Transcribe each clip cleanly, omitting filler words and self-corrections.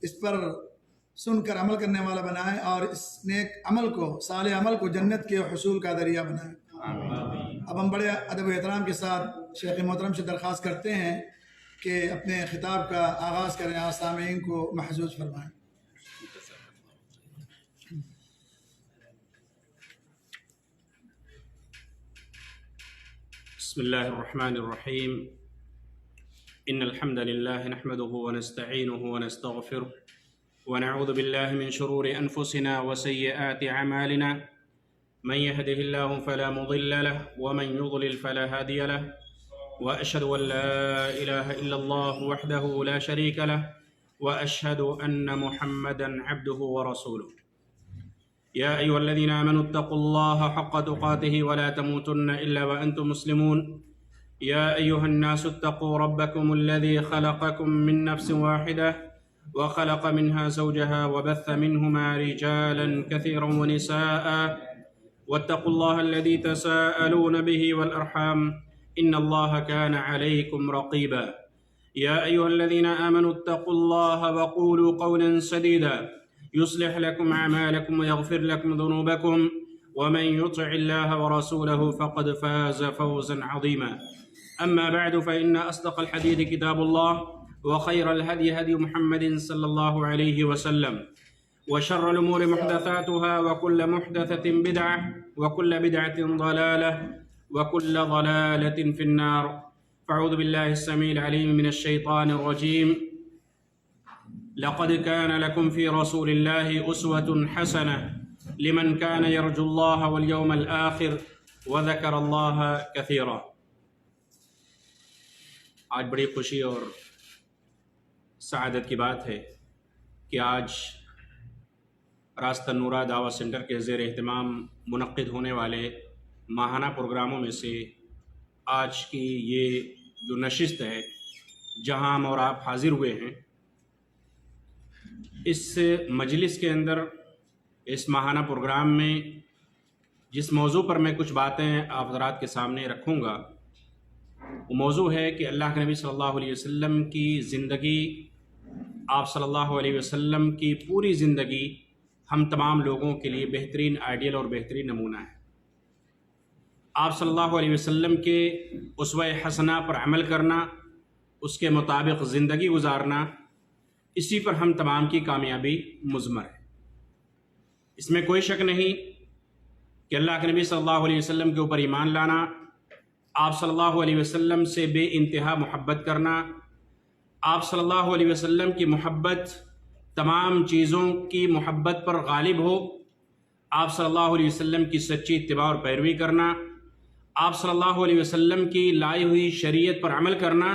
اس پر سن کر عمل کرنے والا بنائے اور اس نیک عمل کو، صالح عمل کو جنت کے حصول کا ذریعہ بنائے۔ اب ہم بڑے ادب و احترام کے ساتھ شیخ محترم سے درخواست کرتے ہیں کہ اپنے خطاب کا آغاز کریں اور سامعین کو محظوظ فرمائیں۔ بسم الله الرحمن الرحيم إن الحمد لله نحمده ونستعينه ونستغفره ونعوذ بالله من شرور أنفسنا وسيئات أعمالنا من يهده الله فلا مضل له ومن يضلل فلا هادي له وأشهد أن لا إله إلا الله وحده لا شريك له وأشهد أن محمدا عبده ورسوله يا أيها الذين آمنوا اتقوا الله حق تقاته ولا تموتن إلا وأنتم مسلمون يا أيها الناس اتقوا ربكم الذي خلقكم من نفس واحدة وخلق منها زوجها وبث منهما رجالا كثيرا ونساء واتقوا الله الذي تساءلون به والأرحام إن الله كان عليكم رقيبا يا أيها الذين آمنوا اتقوا الله وقولوا قولا سديدا يصلح لكم أعمالكم ويغفر لكم ذنوبكم ومن يطع الله ورسوله فقد فاز فوزا عظيما أما بعد فإن أصدق الحديث كتاب الله وخير الهدي هدي محمد صلى الله عليه وسلم وشر الأمور محدثاتها وكل محدثة بدعة وكل بدعة ضلالة وكل ضلالة في النار فأعوذ بالله السميع العليم من الشيطان الرجيم لقد كان لكم في رسول الله أسوة حسنة لمن كان يرجو الله واليوم الآخر وذكر الله كثيرا۔ آج بڑی خوشی اور سعادت کی بات ہے کہ آج راستہ نورہ دعوت سینٹر کے زیر اہتمام منعقد ہونے والے ماہانہ پروگراموں میں سے آج کی یہ جو نشست ہے جہاں ہم اور آپ حاضر ہوئے ہیں، اس مجلس کے اندر اس ماہانہ پروگرام میں جس موضوع پر میں کچھ باتیں آپ حضرات کے سامنے رکھوں گا وہ موضوع ہے کہ اللہ کے نبی صلی اللہ علیہ وسلم کی زندگی، آپ صلی اللہ علیہ وسلم کی پوری زندگی ہم تمام لوگوں کے لیے بہترین آئیڈیل اور بہترین نمونہ ہے۔ آپ صلی اللہ علیہ وسلم کے اسوہ حسنہ پر عمل کرنا، اس کے مطابق زندگی گزارنا، اسی پر ہم تمام کی کامیابی مضمر ہے۔ اس میں کوئی شک نہیں کہ اللہ کے نبی صلی اللہ علیہ وسلم کے اوپر ایمان لانا، آپ صلی اللہ علیہ وسلم سے بے انتہا محبت کرنا، آپ صلی اللہ علیہ وسلم کی محبت تمام چیزوں کی محبت پر غالب ہو، آپ صلی اللہ علیہ وسلم کی سچی اتباع اور پیروی کرنا، آپ صلی اللہ علیہ وسلم کی لائی ہوئی شریعت پر عمل کرنا،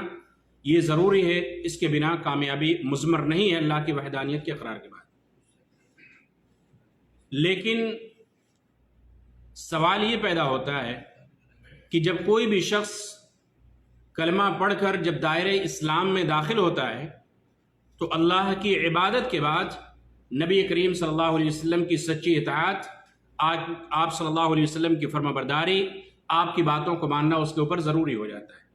یہ ضروری ہے۔ اس کے بنا کامیابی مضمر نہیں ہے اللہ کی وحدانیت کے اقرار کے بعد۔ لیکن سوال یہ پیدا ہوتا ہے کہ جب کوئی بھی شخص کلمہ پڑھ کر جب دائرہ اسلام میں داخل ہوتا ہے تو اللہ کی عبادت کے بعد نبی کریم صلی اللہ علیہ وسلم کی سچی اطاعت، آپ صلی اللہ علیہ وسلم کی فرما برداری، آپ کی باتوں کو ماننا اس کے اوپر ضروری ہو جاتا ہے۔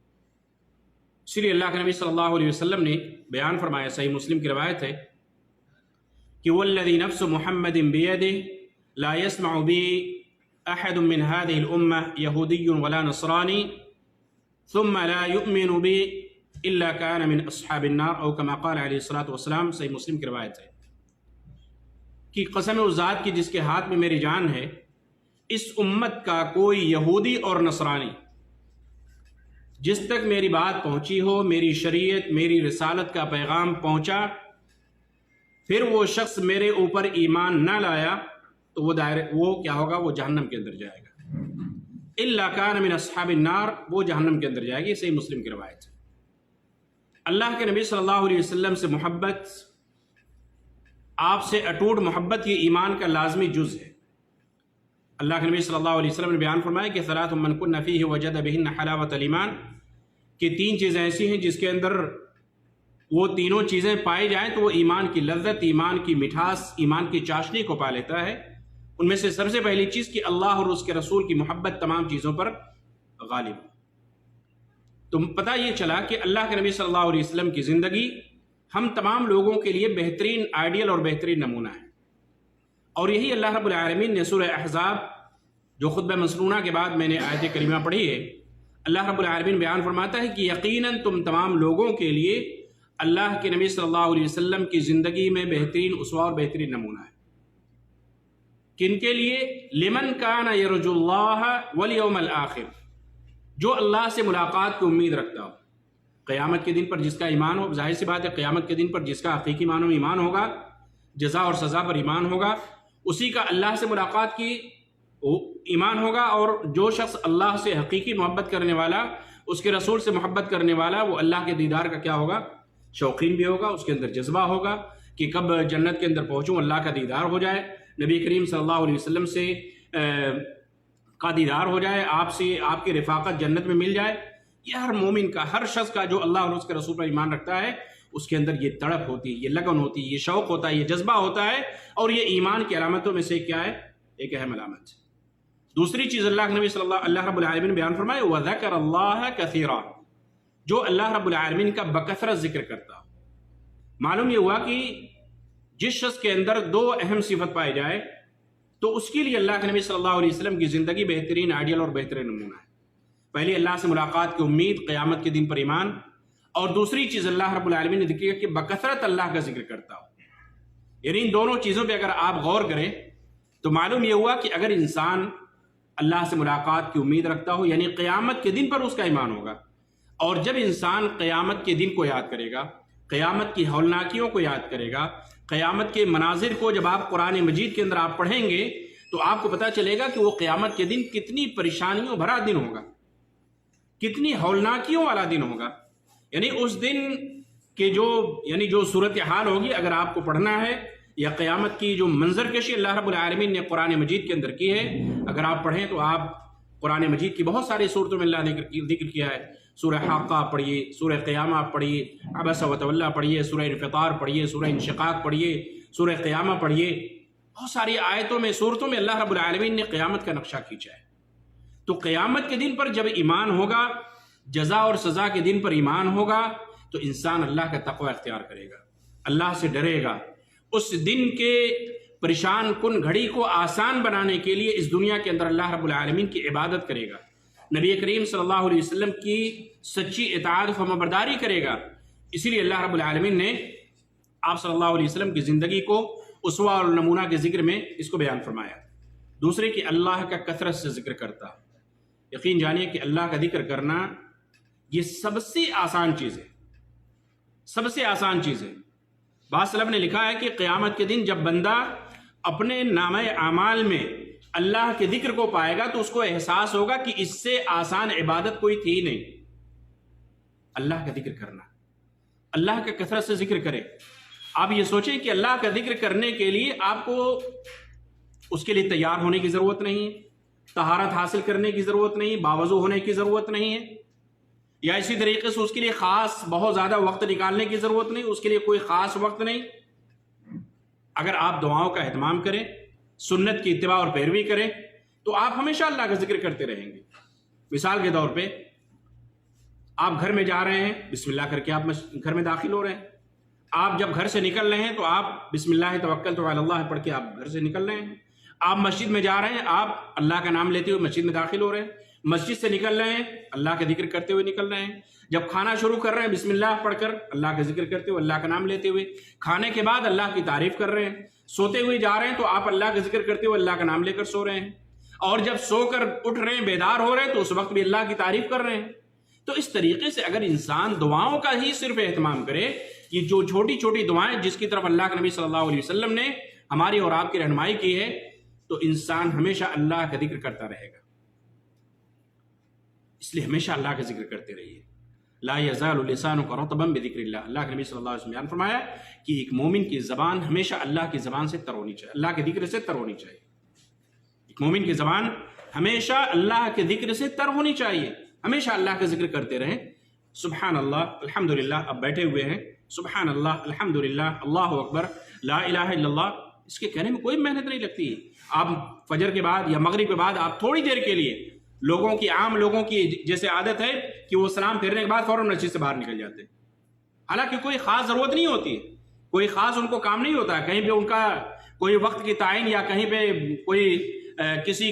اس لیے اللہ کے نبی صلی اللہ علیہ وسلم نے بیان فرمایا، صحیح مسلم کی روایت ہے کہ والذی نفس محمد بیدہ لا يسمع بی احد من هذه الامة یہودی ولا نصرانی ثم لا يؤمن بی الا كان من اصحاب النار او كما قال علیہ الصلوۃ والسلام۔ صحیح مسلم کی روایت ہے کہ قسم اس ذات کی جس کے ہاتھ میں میری جان ہے، اس امت کا کوئی یہودی اور نصرانی جس تک میری بات پہنچی ہو، میری شریعت، میری رسالت کا پیغام پہنچا، پھر وہ شخص میرے اوپر ایمان نہ لایا تو وہ کیا ہوگا؟ وہ جہنم کے اندر جائے گا۔ الا کان من اصحاب النار، وہ جہنم کے اندر جائے گی۔ صحیح مسلم کی روایت ہے۔ اللہ کے نبی صلی اللہ علیہ وسلم سے محبت، آپ سے اٹوٹ محبت، یہ ایمان کا لازمی جز ہے۔ اللہ کے نبی صلی اللہ علیہ وسلم نے بیان فرمایا کہ ثلاث من کن فیہ وجد بہن حلاوۃ الایمان، کہ تین چیزیں ایسی ہیں جس کے اندر وہ تینوں چیزیں پائی جائیں تو وہ ایمان کی لذت، ایمان کی مٹھاس، ایمان کی چاشنی کو پا لیتا ہے۔ ان میں سے سب سے پہلی چیز کہ اللہ اور اس کے رسول کی محبت تمام چیزوں پر غالب ہو۔ تو پتہ یہ چلا کہ اللہ کے نبی صلی اللہ علیہ وسلم کی زندگی ہم تمام لوگوں کے لیے بہترین آئیڈیل اور بہترین نمونہ ہیں۔ اور یہی اللہ رب العالمین نے سورہ احزاب جو خطبہ مسنونہ کے بعد میں نے آیت کریمہ پڑھی ہے، اللہ رب العالمین بیان فرماتا ہے کہ یقیناً تم تمام لوگوں کے لیے اللہ کے نبی صلی اللہ علیہ وسلم کی زندگی میں بہترین اسوہ اور بہترین نمونہ ہے۔ کن کے لیے؟ لمن کان یرجو اللہ والیوم الآخر، جو اللہ سے ملاقات کی امید رکھتا ہو، قیامت کے دن پر جس کا ایمان ہو۔ ظاہر سی بات ہے قیامت کے دن پر جس کا حقیقی معنوں میں ایمان ہوگا، جزا اور سزا پر ایمان ہوگا، اسی کا اللہ سے ملاقات کی ایمان ہوگا۔ اور جو شخص اللہ سے حقیقی محبت کرنے والا، اس کے رسول سے محبت کرنے والا، وہ اللہ کے دیدار کا کیا ہوگا؟ شوقین بھی ہوگا، اس کے اندر جذبہ ہوگا کہ کب جنت کے اندر پہنچوں، اللہ کا دیدار ہو جائے، نبی کریم صلی اللہ علیہ وسلم سے کا دیدار ہو جائے، آپ سے آپ کی رفاقت جنت میں مل جائے۔ یہ ہر مومن کا، ہر شخص کا جو اللہ اور اس کے رسول پر ایمان رکھتا ہے، اس کے اندر یہ تڑپ ہوتی ہے، یہ لگن ہوتی ہے، یہ شوق ہوتا ہے، یہ جذبہ ہوتا ہے، اور یہ ایمان کی علامتوں میں سے کیا ہے؟ ایک اہم علامت۔ دوسری چیز اللہ کے نبی اللہ رب العالمین نے بیان فرمائے وَذَكَرَ اللَّهَ كَثِيرًا، جو اللہ رب العالمین کا بکثرت ذکر کرتا ہو۔ معلوم یہ ہوا کہ جس شخص کے اندر دو اہم صفت پائے جائے تو اس کے لیے اللہ کے نبی صلی اللہ علیہ وسلم کی زندگی بہترین آئیڈیل اور بہترین نمونہ ہے۔ پہلی اللہ سے ملاقات کی امید، قیامت کے دن پر ایمان، اور دوسری چیز اللہ رب العالمین نے ذکر کیا کہ بکثرت اللہ کا ذکر کرتا ہو۔ یعنی ان دونوں چیزوں پہ اگر آپ غور کریں تو معلوم یہ ہوا کہ اگر انسان اللہ سے ملاقات کی امید رکھتا ہو، یعنی قیامت کے دن پر اس کا ایمان ہوگا، اور جب انسان قیامت کے دن کو یاد کرے گا، قیامت کی ہولناکیوں کو یاد کرے گا، قیامت کے مناظر کو جب آپ قرآن مجید کے اندر آپ پڑھیں گے تو آپ کو پتہ چلے گا کہ وہ قیامت کے دن کتنی پریشانیوں بھرا دن ہوگا، کتنی ہولناکیوں والا دن ہوگا۔ یعنی اس دن کے جو صورتحال ہوگی، اگر آپ کو پڑھنا ہے، یا قیامت کی جو منظر کشی اللہ رب العالمین نے قرآن مجید کے اندر کی ہے، اگر آپ پڑھیں تو آپ قرآن مجید کی بہت ساری صورتوں میں اللہ نے ذکر کیا ہے۔ سورہ حاقہ پڑھیے، سورہ قیامہ پڑھیے، عبس و تولی پڑھیے، سورہ انفطار پڑھیے، سورہ انشقاق پڑھیے، سورہ قیامہ پڑھیے، بہت ساری آیتوں میں، صورتوں میں اللہ رب العالمین نے قیامت کا نقشہ کھینچا ہے۔ تو قیامت کے دن پر جب ایمان ہوگا، جزا اور سزا کے دن پر ایمان ہوگا، تو انسان اللہ کا تقوی اختیار کرے گا، اللہ سے ڈرے گا، اس دن کے پریشان کن گھڑی کو آسان بنانے کے لیے اس دنیا کے اندر اللہ رب العالمین کی عبادت کرے گا، نبی کریم صلی اللہ علیہ وسلم کی سچی اطاعت و فرمانبرداری کرے گا۔ اسی لیے اللہ رب العالمین نے آپ صلی اللہ علیہ وسلم کی زندگی کو اسوہ اور نمونہ کے ذکر میں اس کو بیان فرمایا۔ دوسرے کہ اللہ کا کثرت سے ذکر کرتا۔ یقین جانیے کہ اللہ کا ذکر کرنا یہ سب سے آسان چیز ہے، سب سے آسان چیز ہے۔ بعض سلف نے لکھا ہے کہ قیامت کے دن جب بندہ اپنے نامہ اعمال میں اللہ کے ذکر کو پائے گا تو اس کو احساس ہوگا کہ اس سے آسان عبادت کوئی تھی نہیں۔ اللہ کا ذکر کرنا، اللہ کا کثرت سے ذکر کرے۔ آپ یہ سوچیں کہ اللہ کا ذکر کرنے کے لیے آپ کو اس کے لیے تیار ہونے کی ضرورت نہیں ہے، طہارت حاصل کرنے کی ضرورت نہیں، باوضو ہونے کی ضرورت نہیں ہے، یا اسی طریقے سے اس کے لیے خاص بہت زیادہ وقت نکالنے کی ضرورت نہیں، اس کے لیے کوئی خاص وقت نہیں۔ اگر آپ دعاؤں کا اہتمام کریں، سنت کی اتباع اور پیروی کریں، تو آپ ہمیشہ اللہ کا ذکر کرتے رہیں گے۔ مثال کے طور پہ آپ گھر میں جا رہے ہیں، بسم اللہ کر کے آپ گھر میں داخل ہو رہے ہیں۔ آپ جب گھر سے نکل رہے ہیں تو آپ بسم اللہ توکلت علی اللہ پڑھ کے آپ گھر سے نکل رہے ہیں۔ آپ مسجد میں جا رہے ہیں، آپ اللہ کا نام لیتے ہوئے مسجد میں داخل ہو رہے ہیں۔ مسجد سے نکل رہے ہیں، اللہ کا ذکر کرتے ہوئے نکل رہے ہیں۔ جب کھانا شروع کر رہے ہیں، بسم اللہ پڑھ کر اللہ کا ذکر کرتے ہوئے، اللہ کا نام لیتے ہوئے۔ کھانے کے بعد اللہ کی تعریف کر رہے ہیں۔ سوتے ہوئے جا رہے ہیں تو آپ اللہ کا ذکر کرتے ہوئے اللہ کا نام لے کر سو رہے ہیں۔ اور جب سو کر اٹھ رہے ہیں، بیدار ہو رہے ہیں، تو اس وقت بھی اللہ کی تعریف کر رہے ہیں۔ تو اس طریقے سے اگر انسان دعاؤں کا ہی صرف اہتمام کرے، یہ جو چھوٹی چھوٹی دعائیں جس کی طرف اللہ کے نبی صلی اللہ علیہ وسلم نے ہماری اور آپ کی رہنمائی کی ہے، تو انسان ہمیشہ اللہ کا ذکر کرتا رہے گا۔ اس لیے ہمیشہ اللہ کا ذکر کرتے رہیے۔ لا یزال لسانک رطبا بذکر اللہ، اللہ کے نبی صلی اللہ علیہ وسلم نے بیان فرمایا کہ ایک مومن کی زبان ہمیشہ اللہ کی زبان سے تر ہونی چاہیے، اللہ کے ذکر سے تر ہونی چاہیے۔ ایک مومن کی زبان ہمیشہ اللہ کے ذکر سے تر ہونی چاہیے، ہمیشہ اللہ کا ذکر کرتے رہیں۔ سبحان اللہ، الحمدللہ، اب بیٹھے ہوئے ہیں، سبحان اللہ، الحمدللہ، اللہ اکبر، لا الہ الا اللہ، اس کے کہنے میں کوئی محنت نہیں لگتی۔ آپ فجر کے بعد یا مغرب کے بعد آپ تھوڑی دیر کے لیے، عام لوگوں کی جیسے عادت ہے کہ وہ سلام پھیرنے کے بعد فوراً مسجد سے باہر نکل جاتے ہیں، حالانکہ کوئی خاص ضرورت نہیں ہوتی، کوئی خاص ان کو کام نہیں ہوتا، کہیں پہ ان کا کوئی وقت کی تعین یا کہیں پہ کوئی کسی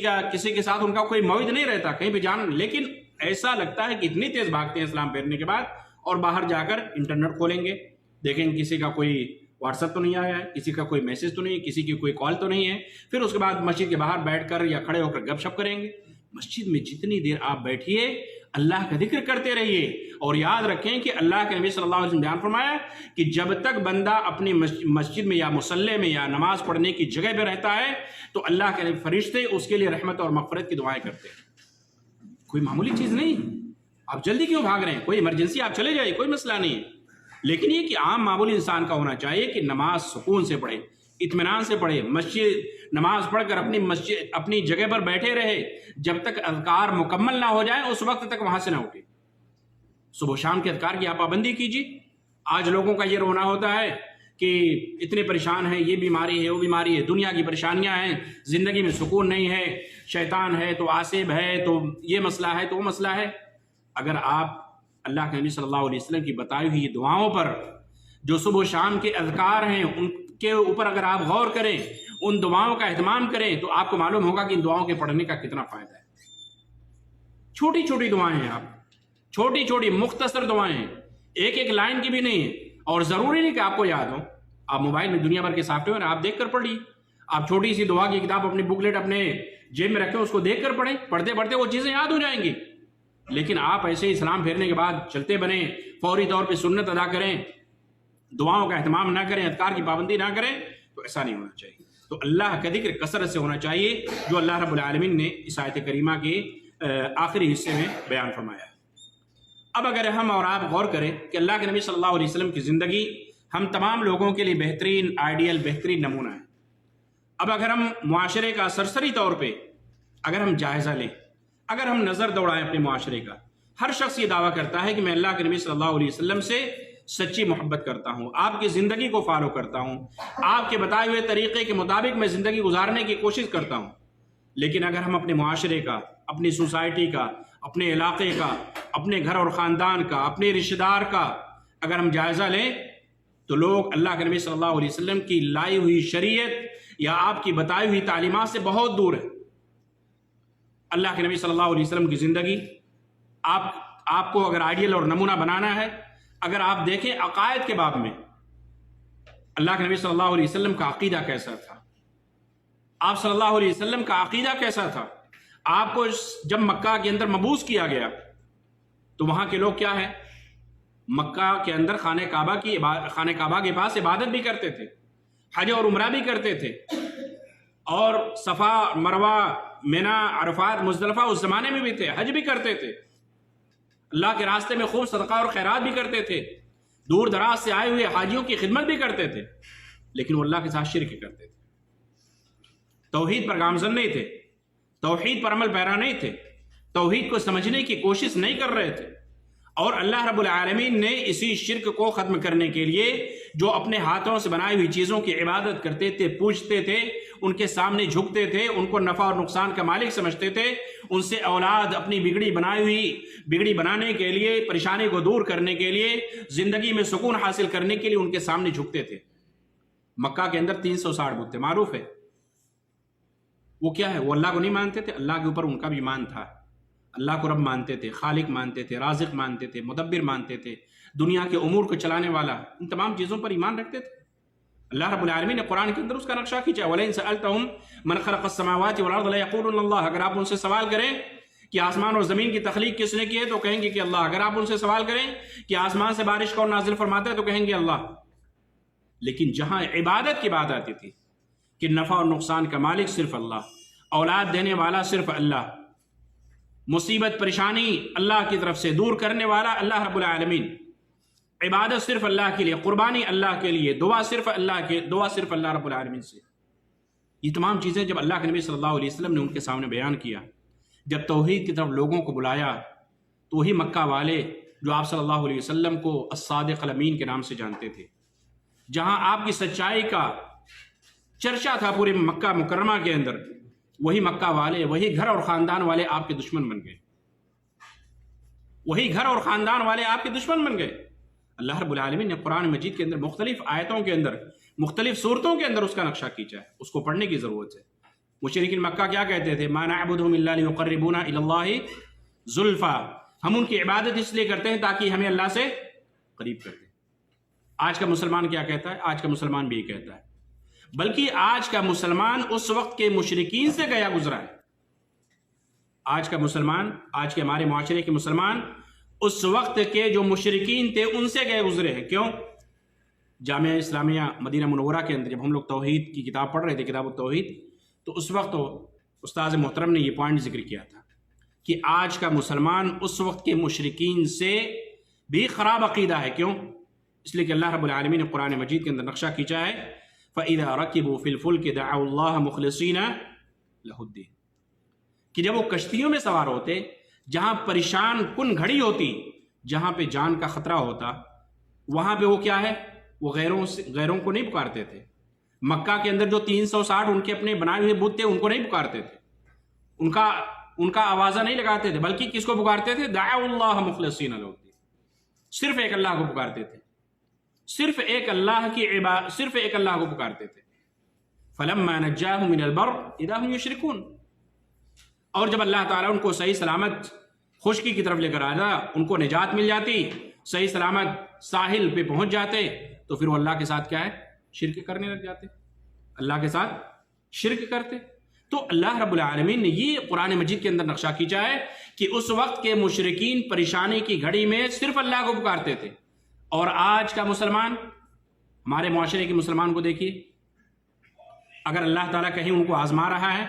کے ساتھ ان کا کوئی موعد نہیں رہتا کہیں پہ لیکن ایسا لگتا ہے کہ اتنی تیز بھاگتے ہیں اسلام پھیرنے کے بعد، اور باہر جا کر انٹرنیٹ کھولیں گے، دیکھیں گے کسی کا کوئی واٹس ایپ تو نہیں آیا ہے، کسی کا کوئی میسج تو نہیں ہے، کسی کی کوئی کال تو نہیں ہے، پھر اس کے بعد مسجد کے باہر بیٹھ کر یا کھڑے ہو کر گپ شپ کریں گے۔ مسجد میں جتنی دیر آپ بیٹھیے اللہ کا ذکر کرتے رہیے، اور یاد رکھیں کہ اللہ کے نبی صلی اللہ علیہ وسلم بیان فرمایا کہ جب تک بندہ اپنی مسجد میں یا مصلی میں یا نماز پڑھنے کی جگہ پہ رہتا ہے تو اللہ کے فرشتے اس کے لیے رحمت اور مغفرت کی دعائیں کرتے ہیں۔ کوئی معمولی چیز نہیں، آپ جلدی کیوں بھاگ رہے ہیں؟ کوئی ایمرجنسی آپ چلے جائیے، کوئی مسئلہ نہیں ہے، لیکن یہ کہ عام معمولی انسان کا ہونا چاہیے کہ نماز سکون سے پڑھے، اطمینان سے پڑھے، نماز پڑھ کر اپنی جگہ پر بیٹھے رہے، جب تک اذکار مکمل نہ ہو جائیں اس وقت تک وہاں سے نہ اٹھے۔ صبح و شام کے اذکار کی آپ پابندی کیجیے۔ آج لوگوں کا یہ رونا ہوتا ہے کہ اتنے پریشان ہیں، یہ بیماری ہے، وہ بیماری ہے، دنیا کی پریشانیاں ہیں، زندگی میں سکون نہیں ہے، شیطان ہے تو آصب ہے تو یہ مسئلہ ہے تو وہ مسئلہ ہے۔ اگر آپ اللہ کے نبی صلی اللہ علیہ وسلم کی بتائی ہوئی دعاؤں پر جو صبح و شام کے اذکار ہیں ان کے اوپر اگر آپ غور کریں، ان دعاؤں کا اہتمام کریں، تو آپ کو معلوم ہوگا کہ ان دعاؤں کے پڑھنے کا کتنا فائدہ ہے۔ چھوٹی چھوٹی دعائیں ہیں، آپ چھوٹی چھوٹی مختصر دعائیں ہیں، ایک ایک لائن کی بھی نہیں ہے، اور ضروری نہیں کہ آپ کو یاد ہو۔ آپ موبائل میں دنیا بھر کے سافٹ ویئر آپ دیکھ کر پڑھیے، آپ چھوٹی سی دعا کی کتاب اپنی بکلیٹ اپنے جیب میں رکھیں، اس کو دیکھ کر پڑھیں، پڑھتے پڑھتے وہ چیزیں یاد ہو جائیں گی۔ لیکن آپ ایسے ہی اسلام پھیرنے کے بعد چلتے بنیں، فوری طور پہ سنت ادا کریں، دعاؤں کا اہتمام نہ کریں، اذکار کی پابندی نہ کریں، تو ایسا نہیں ہونا چاہیے۔ تو اللہ کا ذکر کثرت سے ہونا چاہیے، جو اللہ رب العالمین نے اس آیت کریمہ کے آخری حصے میں بیان فرمایا ہے۔ اب اگر ہم اور آپ غور کریں کہ اللہ کے نبی صلی اللہ علیہ وسلم کی زندگی ہم تمام لوگوں کے لیے بہترین آئیڈیل، بہترین نمونہ ہے۔ اب اگر ہم معاشرے کا سرسری طور پہ اگر ہم جائزہ لیں، اگر ہم نظر دوڑائیں اپنے معاشرے کا، ہر شخص یہ دعویٰ کرتا ہے کہ میں اللہ کے نبی صلی اللہ علیہ وسلم سے سچی محبت کرتا ہوں، آپ کی زندگی کو فالو کرتا ہوں، آپ کے بتائے ہوئے طریقے کے مطابق میں زندگی گزارنے کی کوشش کرتا ہوں۔ لیکن اگر ہم اپنے معاشرے کا، اپنی سوسائٹی کا، اپنے علاقے کا، اپنے گھر اور خاندان کا، اپنے رشتہ دار کا اگر ہم جائزہ لیں تو لوگ اللہ کے نبی صلی اللہ علیہ وسلم کی لائی ہوئی شریعت یا آپ کی بتائی ہوئی تعلیمات سے بہت دور ہے۔ اللہ کے نبی صلی اللہ علیہ وسلم کی زندگی آپ کو اگر آئیڈیل اور نمونہ بنانا ہے، اگر آپ دیکھیں عقائد کے باب میں اللہ کے نبی صلی اللہ علیہ وسلم کا عقیدہ کیسا تھا، آپ صلی اللہ علیہ وسلم کا عقیدہ کیسا تھا۔ آپ کو جب مکہ کے اندر مبعوث کیا گیا تو وہاں کے لوگ کیا ہے، مکہ کے اندر خانہ کعبہ کے پاس عبادت بھی کرتے تھے، حج اور عمرہ بھی کرتے تھے، اور صفا، مروہ، منی، عرفات، مزدلفہ اس زمانے میں بھی تھے، حج بھی کرتے تھے، اللہ کے راستے میں خوب صدقہ اور خیرات بھی کرتے تھے، دور دراز سے آئے ہوئے حاجیوں کی خدمت بھی کرتے تھے، لیکن وہ اللہ کے ساتھ شرک کرتے تھے، توحید پر گامزن نہیں تھے، توحید پر عمل پیرا نہیں تھے، توحید کو سمجھنے کی کوشش نہیں کر رہے تھے۔ اور اللہ رب العالمین نے اسی شرک کو ختم کرنے کے لیے جو اپنے ہاتھوں سے بنائی ہوئی چیزوں کی عبادت کرتے تھے، پوجتے تھے، ان کے سامنے جھکتے تھے، ان کو نفع اور نقصان کا مالک سمجھتے تھے، ان سے اولاد اپنی بگڑی بنانے کے لیے، پریشانی کو دور کرنے کے لیے، زندگی میں سکون حاصل کرنے کے لیے ان کے سامنے جھکتے تھے۔ مکہ کے اندر 360 بت تھے، معروف ہے۔ وہ کیا ہے؟ وہ اللہ کو نہیں مانتے تھے، اللہ کے اوپر ان کا بھی ایمان تھا، اللہ کو رب مانتے تھے، خالق مانتے تھے، رازق مانتے تھے، مدبر مانتے تھے، دنیا کے امور کو چلانے والا، ان تمام چیزوں پر ایمان رکھتے تھے۔ اللہ رب العالمین نے قرآن کے اندر اس کا نقشہ کھینچا، وَلَئِن سَأَلْتَهُمْ مَنْ خَلَقَ السَّمَاوَاتِ وَالْأَرْضَ لَيَقُولُنَّ اللَّهُ، اگر آپ ان سے سوال کریں کہ آسمان اور زمین کی تخلیق کس نے کی ہے تو کہیں گے کہ اللہ۔ اگر آپ ان سے سوال کریں کہ آسمان سے بارش کون نازل فرماتا ہے تو کہیں گے اللہ۔ لیکن جہاں عبادت کی بات آتی تھی کہ نفع اور نقصان کا مالک صرف اللہ، اولاد دینے والا صرف اللہ، مصیبت پریشانی اللہ کی طرف سے دور کرنے والا اللہ رب العالمین، عبادت صرف اللہ کے لیے، قربانی اللہ کے لیے، دعا صرف اللہ رب العالمین سے، یہ تمام چیزیں جب اللہ کے نبی صلی اللہ علیہ وسلم نے ان کے سامنے بیان کیا، جب توحید کی طرف لوگوں کو بلایا، تو وہی مکہ والے جو آپ صلی اللہ علیہ وسلم کو الصادق الامین کے نام سے جانتے تھے، جہاں آپ کی سچائی کا چرچا تھا پورے مکہ مکرمہ کے اندر، وہی مکہ والے، وہی گھر اور خاندان والے آپ کے دشمن بن گئے، وہی گھر اور خاندان والے آپ کے دشمن بن گئے۔ اللہ رب العالمین نے قرآن مجید کے اندر مختلف آیتوں کے اندر مختلف صورتوں کے اندر اس کا نقشہ کھینچا ہے، اس کو پڑھنے کی ضرورت ہے۔ مشرکین مکہ کیا کہتے تھے؟ ما نعبدہم الا لیقربونا الی اللہ زلفا، ہم ان کی عبادت اس لیے کرتے ہیں تاکہ ہمیں اللہ سے قریب کر دیں۔ آج کا مسلمان کیا کہتا ہے؟ آج کا مسلمان بھی یہ کہتا ہے، بلکہ آج کا مسلمان اس وقت کے مشرکین سے گیا گزرا ہے۔ آج کا مسلمان، آج کے ہمارے معاشرے کے مسلمان اس وقت کے جو مشرکین تھے ان سے گئے گزرے ہیں۔ کیوں؟ جامعہ اسلامیہ مدینہ منورہ کے اندر جب ہم لوگ توحید کی کتاب پڑھ رہے تھے، کتاب التوحید، تو اس وقت استاذ محترم نے یہ پوائنٹ ذکر کیا تھا کہ آج کا مسلمان اس وقت کے مشرکین سے بھی خراب عقیدہ ہے۔ کیوں؟ اس لیے کہ اللہ رب العالمین نے قرآن مجید کے اندر نقشہ کھینچا ہے فَإِذَا رَكِبُوا فِي الْفُلْكِ دَعَوُا اللَّهَ مُخْلِصِينَ لَهُ الدِّينَ، کہ جب وہ کشتیوں میں سوار ہوتے، جہاں پریشان کن گھڑی ہوتی، جہاں پہ جان کا خطرہ ہوتا، وہاں پہ وہ کیا ہے؟ وہ غیروں کو نہیں پکارتے تھے۔ مکہ کے اندر جو 360 ان کے اپنے بنائے ہوئے بت تھے ان کو نہیں پکارتے تھے، ان کا آوازہ نہیں لگاتے تھے، بلکہ کس کو پکارتے تھے؟ دعوا اللہ مخلصین لہ الدین، صرف ایک اللہ کو پکارتے تھے، صرف ایک اللہ کو پکارتے تھے۔ فلما نجاهم من البر اذا هم يشركون، اور جب اللہ تعالیٰ ان کو صحیح سلامت خشکی کی طرف لے کر آیا، ان کو نجات مل جاتی، صحیح سلامت ساحل پہ پہنچ جاتے، تو پھر وہ اللہ کے ساتھ کیا ہے؟ شرک کرنے لگ جاتے، اللہ کے ساتھ شرک کرتے۔ تو اللہ رب العالمین نے یہ قرآن مجید کے اندر نقشہ کھینچا ہے کہ اس وقت کے مشرکین پریشانی کی گھڑی میں صرف اللہ کو پکارتے تھے، اور آج کا مسلمان، ہمارے معاشرے کے مسلمان کو دیکھیے، اگر اللہ تعالیٰ کہیں ان کو آزما رہا ہے،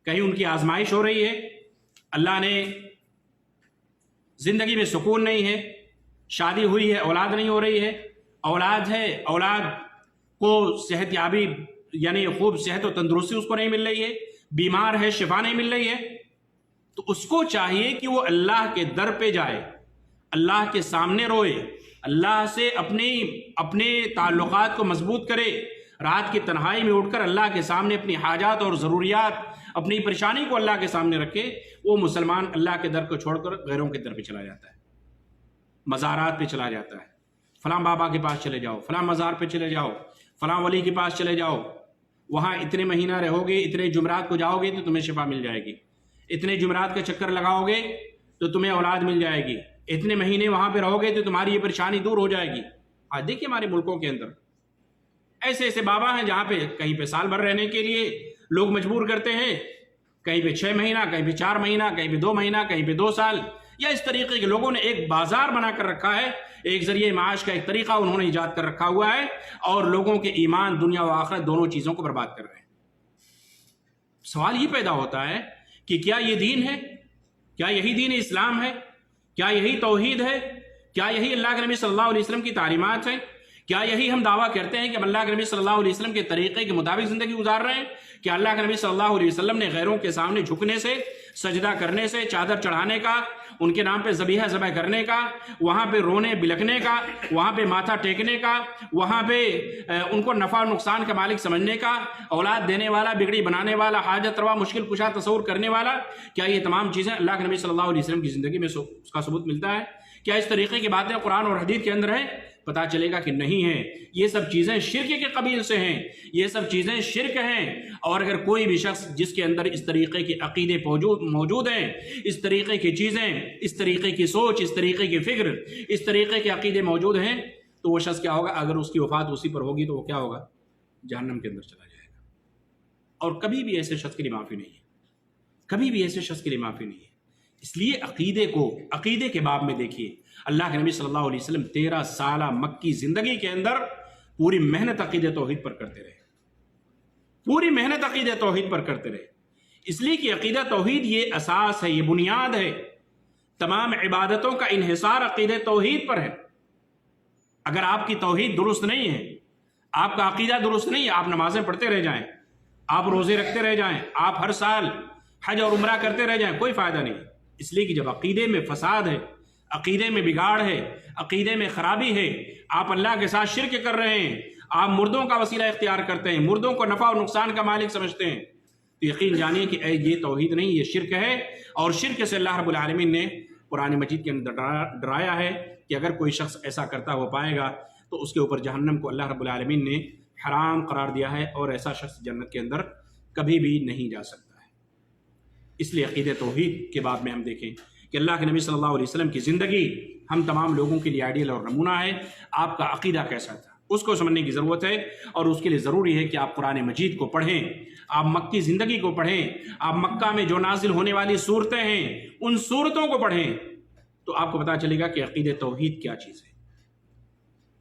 کہیں ان کی آزمائش ہو رہی ہے، اللہ نے زندگی میں سکون نہیں ہے، شادی ہوئی ہے اولاد نہیں ہو رہی ہے، اولاد ہے اولاد کو صحت یابی یعنی خوب صحت و تندرستی اس کو نہیں مل رہی ہے، بیمار ہے شفا نہیں مل رہی ہے، تو اس کو چاہیے کہ وہ اللہ کے در پہ جائے، اللہ کے سامنے روئے، اللہ سے اپنے تعلقات کو مضبوط کرے، رات کی تنہائی میں اٹھ کر اللہ کے سامنے اپنی حاجات اور ضروریات، اپنی پریشانی کو اللہ کے سامنے رکھے۔ وہ مسلمان اللہ کے در کو چھوڑ کر غیروں کے در پہ چلا جاتا ہے، مزارات پہ چلا جاتا ہے، فلاں بابا کے پاس چلے جاؤ، فلاں مزار پہ چلے جاؤ، فلاں ولی کے پاس چلے جاؤ، وہاں اتنے مہینہ رہو گے، اتنے جمعرات کو جاؤ گے تو تمہیں شفا مل جائے گی، اتنے جمعرات کا چکر لگاؤ گے تو تمہیں اولاد مل جائے گی، اتنے مہینے وہاں پہ رہو گے تو تمہاری یہ پریشانی دور ہو جائے گی۔ آج دیکھیے ہمارے ملکوں کے اندر ایسے ایسے بابا ہیں جہاں پہ کہیں پہ سال بھر رہنے کے لیے لوگ مجبور کرتے ہیں، کہیں پہ 6 مہینہ، کہیں پہ 4 مہینہ، کہیں پہ 2 مہینہ، کہیں پہ 2 سال، یا اس طریقے کے لوگوں نے ایک بازار بنا کر رکھا ہے، ایک ذریعہ معاش کا ایک طریقہ انہوں نے ایجاد کر رکھا ہوا ہے، اور لوگوں کے ایمان، دنیا و آخرت دونوں چیزوں کو برباد کر رہے ہیں۔ سوال یہ پیدا ہوتا ہے کہ کیا یہ دین ہے؟ کیا یہی دین اسلام ہے؟ کیا یہی توحید ہے؟ کیا یہی اللہ کے نبی صلی اللہ علیہ وسلم کی تعلیمات ہیں؟ کیا یہی ہم دعویٰ کرتے ہیں کہ ہم اللہ کے نبی صلی اللہ علیہ وسلم کے طریقے کے مطابق زندگی گزار رہے ہیں؟ کہ اللہ کے نبی صلی اللہ علیہ وسلم نے غیروں کے سامنے جھکنے سے، سجدہ کرنے سے، چادر چڑھانے کا، ان کے نام پہ ذبیحہ ذبح کرنے کا، وہاں پہ رونے بلکنے کا، وہاں پہ ماتھا ٹیکنے کا، وہاں پہ ان کو نفع و نقصان کا مالک سمجھنے کا، اولاد دینے والا، بگڑی بنانے والا، حاجت روا، مشکل کشا تصور کرنے والا، کیا یہ تمام چیزیں اللہ کے نبی صلی اللہ علیہ وسلم کی زندگی میں اس کا ثبوت ملتا ہے؟ کیا اس طریقے کی باتیں قرآن اور حدیث کے اندر ہیں؟ پتہ چلے گا کہ نہیں ہے، یہ سب چیزیں شرک کے قبیل سے ہیں، یہ سب چیزیں شرک ہیں۔ اور اگر کوئی بھی شخص جس کے اندر اس طریقے کے عقیدے موجود ہیں، اس طریقے کی چیزیں، اس طریقے کی سوچ، اس طریقے کی فکر، اس طریقے کے عقیدے موجود ہیں، تو وہ شخص کیا ہوگا؟ اگر اس کی وفات اسی پر ہوگی تو وہ کیا ہوگا؟ جہنم کے اندر چلا جائے گا، اور کبھی بھی ایسے شخص کے لیے معافی نہیں ہے، کبھی بھی ایسے شخص کے لیے معافی نہیں ہے۔ اس لیے عقیدے کے باب میں دیکھیے، اللہ کے نبی صلی اللہ علیہ وسلم 13 سالہ مکی زندگی کے اندر پوری محنت عقیدہ توحید پر کرتے رہے، پوری محنت عقیدہ توحید پر کرتے رہے، اس لیے کہ عقیدہ توحید یہ اساس ہے، یہ بنیاد ہے، تمام عبادتوں کا انحصار عقیدہ توحید پر ہے۔ اگر آپ کی توحید درست نہیں ہے، آپ کا عقیدہ درست نہیں ہے، آپ نمازیں پڑھتے رہ جائیں، آپ روزے رکھتے رہ جائیں، آپ ہر سال حج اور عمرہ کرتے رہ جائیں، کوئی فائدہ نہیں۔ اس لیے کہ جب عقیدے میں فساد ہے، عقیدے میں بگاڑ ہے، عقیدے میں خرابی ہے، آپ اللہ کے ساتھ شرک کر رہے ہیں، آپ مردوں کا وسیلہ اختیار کرتے ہیں، مردوں کو نفع و نقصان کا مالک سمجھتے ہیں، تو یقین جانیے کہ یہ توحید نہیں، یہ شرک ہے، اور شرک سے اللہ رب العالمین نے قرآن مجید کے اندر ڈرایا ہے کہ اگر کوئی شخص ایسا کرتا ہوا پائے گا تو اس کے اوپر جہنم کو اللہ رب العالمین نے حرام قرار دیا ہے، اور ایسا شخص جنت کے اندر کبھی بھی نہیں جا سکتا ہے۔ اس لیے عقیدہ توحید کے بعد میں ہم دیکھیں کہ اللہ کے نبی صلی اللہ علیہ وسلم کی زندگی ہم تمام لوگوں کے لیے آئیڈیل اور نمونہ ہے۔ آپ کا عقیدہ کیسا تھا اس کو سمجھنے کی ضرورت ہے، اور اس کے لیے ضروری ہے کہ آپ قرآن مجید کو پڑھیں، آپ مکی زندگی کو پڑھیں، آپ مکہ میں جو نازل ہونے والی صورتیں ہیں ان صورتوں کو پڑھیں، تو آپ کو پتہ چلے گا کہ عقیدہ توحید کیا چیز ہے۔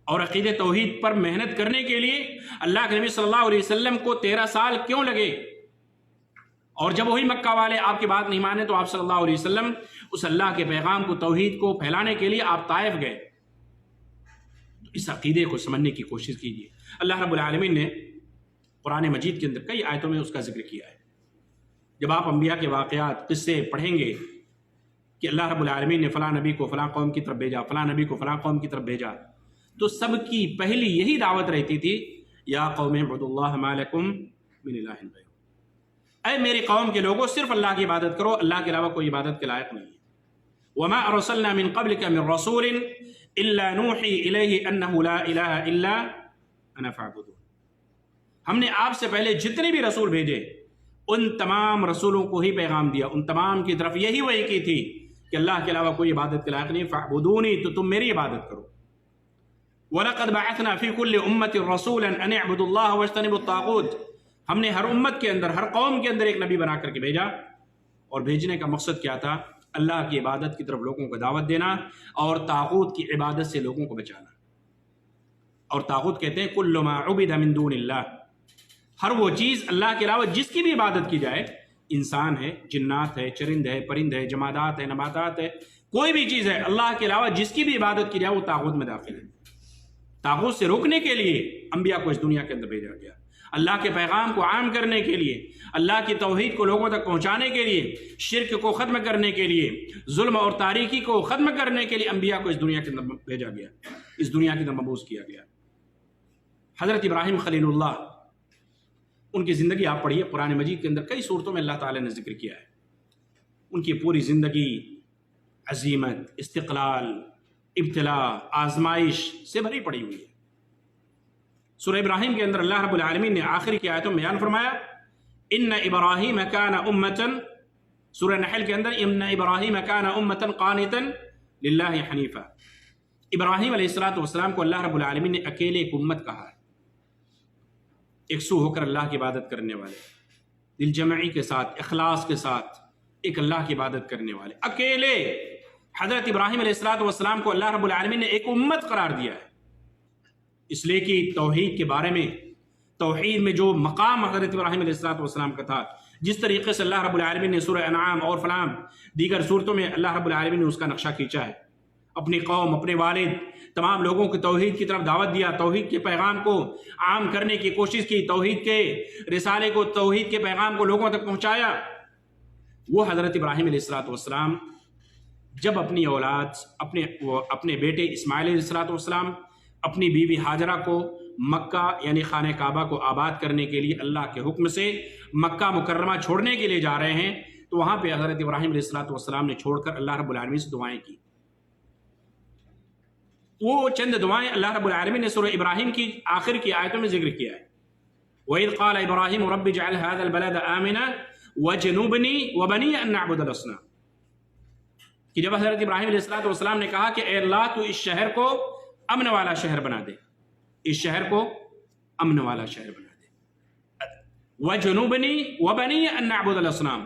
اور عقیدہ توحید پر محنت کرنے کے لیے اللہ کے نبی صلی اللہ علیہ وسلم کو 13 سال کیوں لگے؟ اور جب وہی مکہ والے آپ کی بات نہیں مانے تو آپ صلی اللہ علیہ وسلم اس اللہ کے پیغام کو، توحید کو پھیلانے کے لیے آپ طائف گئے۔ تو اس عقیدے کو سمجھنے کی کوشش کیجیے۔ اللہ رب العالمین نے قرآن مجید کے اندر کئی آیتوں میں اس کا ذکر کیا ہے۔ جب آپ انبیاء کے واقعات، قصے پڑھیں گے کہ اللہ رب العالمین نے فلاں نبی کو فلاں قوم کی طرف بھیجا، فلاں نبی کو فلاں قوم کی طرف بھیجا، تو سب کی پہلی یہی دعوت رہتی تھی، یا قوم اعبدوا اللہ ما لکم من الہ غیرہ، اے میری قوم کے لوگوں صرف اللہ کی عبادت کرو، اللہ کے علاوہ کوئی عبادت کے لائق نہیں ہے۔ وما ارسلنا من قبلک من رسول الا نوحی الیہ انہ لا الہ الا انا فاعبدون، ہم نے آپ سے پہلے جتنے بھی رسول بھیجے ان تمام رسولوں کو ہی پیغام دیا، ان تمام کی طرف یہی وحی کی تھی کہ اللہ کے علاوہ کوئی عبادت کے لائق نہیں، فاعبدونی، تو تم میری عبادت کرو۔ وَلَقَدْ بَعَثْنَا فِي كُلِّ أُمَّةٍ رَسُولًا أَنِ اعْبُدُوا اللَّهَ وَاجْتَنِبُوا الطَّاغُوتَ، ہم نے ہر امت کے اندر، ہر قوم کے اندر ایک نبی بنا کر کے بھیجا، اور بھیجنے کا مقصد کیا تھا؟ اللہ کی عبادت کی طرف لوگوں کو دعوت دینا اور طاغوت کی عبادت سے لوگوں کو بچانا۔ اور طاغوت کہتے ہیں كُلُّ مَا عُبِدَ مِن دُونِ اللَّهِ، ہر وہ چیز اللہ کے علاوہ جس کی بھی عبادت کی جائے، انسان ہے، جنات ہے، چرند ہے، پرند ہے، جمادات ہے، نباتات ہے، کوئی بھی چیز ہے، اللہ کے علاوہ جس کی بھی عبادت کی جائے وہ طاغوت میں داخل ہے۔ طاغوت سے روکنے کے لیے انبیاء کو اس دنیا کے اندر بھیجا گیا، اللہ کے پیغام کو عام کرنے کے لیے، اللہ کی توحید کو لوگوں تک پہنچانے کے لیے، شرک کو ختم کرنے کے لیے، ظلم اور تاریکی کو ختم کرنے کے لیے انبیاء کو اس دنیا کے اندر بھیجا گیا، اس دنیا کے اندر مبعوث کیا گیا۔ حضرت ابراہیم خلیل اللہ، ان کی زندگی آپ پڑھیے، قرآن مجید کے اندر کئی صورتوں میں اللہ تعالیٰ نے ذکر کیا ہے۔ ان کی پوری زندگی عزیمت، استقلال، ابتلاء، آزمائش سے بھری پڑی ہوئی ہے۔ سورہ ابراہیم کے اندر اللہ رب العالمین نے آخری کی آیتوں میں بیان فرمایا، ان ابراہیم کان امتا، سورہ نحل کے اندر ان ابراہیم کان امتا قانتا للہ حنیفا، ابراہیم علیہ السلام کو اللہ رب العالمین نے اکیلے ایک امت کہا ہے، ایک سو ہو کر اللہ کی عبادت کرنے والے، دل جمعی کے ساتھ، اخلاص کے ساتھ ایک اللہ کی عبادت کرنے والے، اکیلے حضرت ابراہیم علیہ السلام کو اللہ رب العالمین نے ایک امت قرار دیا ہے، اس لیے کہ توحید کے بارے میں، توحید میں جو مقام حضرت ابراہیم علیہ السلام کا تھا، جس طریقے سے اللہ رب العالمین نے سورہ انعام اور فلاں دیگر صورتوں میں اللہ رب العالمین نے اس کا نقشہ کھینچا ہے، اپنی قوم، اپنے والد، تمام لوگوں کو توحید کی طرف دعوت دیا، توحید کے پیغام کو عام کرنے کی کوشش کی، توحید کے رسالے کو، توحید کے پیغام کو لوگوں تک پہنچایا۔ وہ حضرت ابراہیم علیہ السلام جب اپنی اولاد، اپنے بیٹے اسماعیل علیہ السلام، اپنی بیوی ہاجرہ کو مکہ یعنی خانہ کعبہ کو آباد کرنے کے لیے اللہ کے حکم سے مکہ مکرمہ چھوڑنے کے لیے جا رہے ہیں، تو وہاں پہ حضرت ابراہیم علیہ السلام نے چھوڑ کر اللہ رب العالمین سے دعائیں کی۔ وہ چند دعائیں اللہ رب العالمین نے سورہ ابراہیم کی آخر کی آیتوں میں ذکر کیا ہے۔ وَإِذْ قَالَ إِبْرَاهِيمُ رَبِّ اجْعَلْ هَذَا الْبَلَدَ آمِنًا وَاجْنُبْنِي وَبَنِيَّ أَن نَّعْبُدَ الْأَصْنَامَ، کہ جب حضرت ابراہیم علیہ السلام نے کہا کہ اے اللہ تو اس شہر کو امن والا شہر بنا دے، اس شہر کو امن والا شہر بنا دے، وَجُنُوبْنِي وَبَنِيَّ أَن نَّعْبُدَ الْأَصْنَامَ،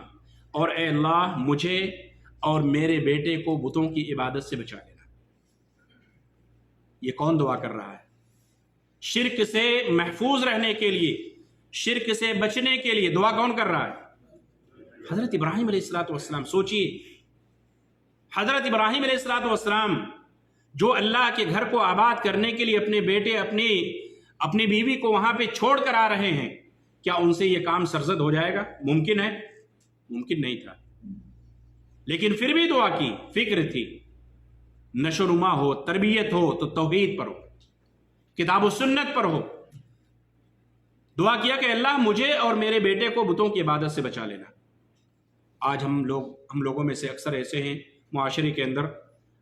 اور اے اللہ مجھے اور میرے بیٹے کو بتوں کی عبادت سے بچا لینا۔ یہ کون دعا کر رہا ہے؟ شرک سے محفوظ رہنے کے لیے، شرک سے بچنے کے لیے دعا کون کر رہا ہے؟ حضرت ابراہیم علیہ السلام۔ سوچئے حضرت ابراہیم علیہ السلام جو اللہ کے گھر کو آباد کرنے کے لیے اپنے بیٹے، اپنی بیوی کو وہاں پہ چھوڑ کر آ رہے ہیں، کیا ان سے یہ کام سرزد ہو جائے گا؟ ممکن ہے؟ ممکن نہیں تھا، لیکن پھر بھی دعا کی، فکر تھی، نشو و نما ہو، تربیت ہو تو توحید پر ہو، کتاب و سنت پر ہو۔ دعا کیا کہ اللہ مجھے اور میرے بیٹے کو بتوں کی عبادت سے بچا لینا۔ آج ہم لوگوں میں سے اکثر ایسے ہیں معاشرے کے اندر،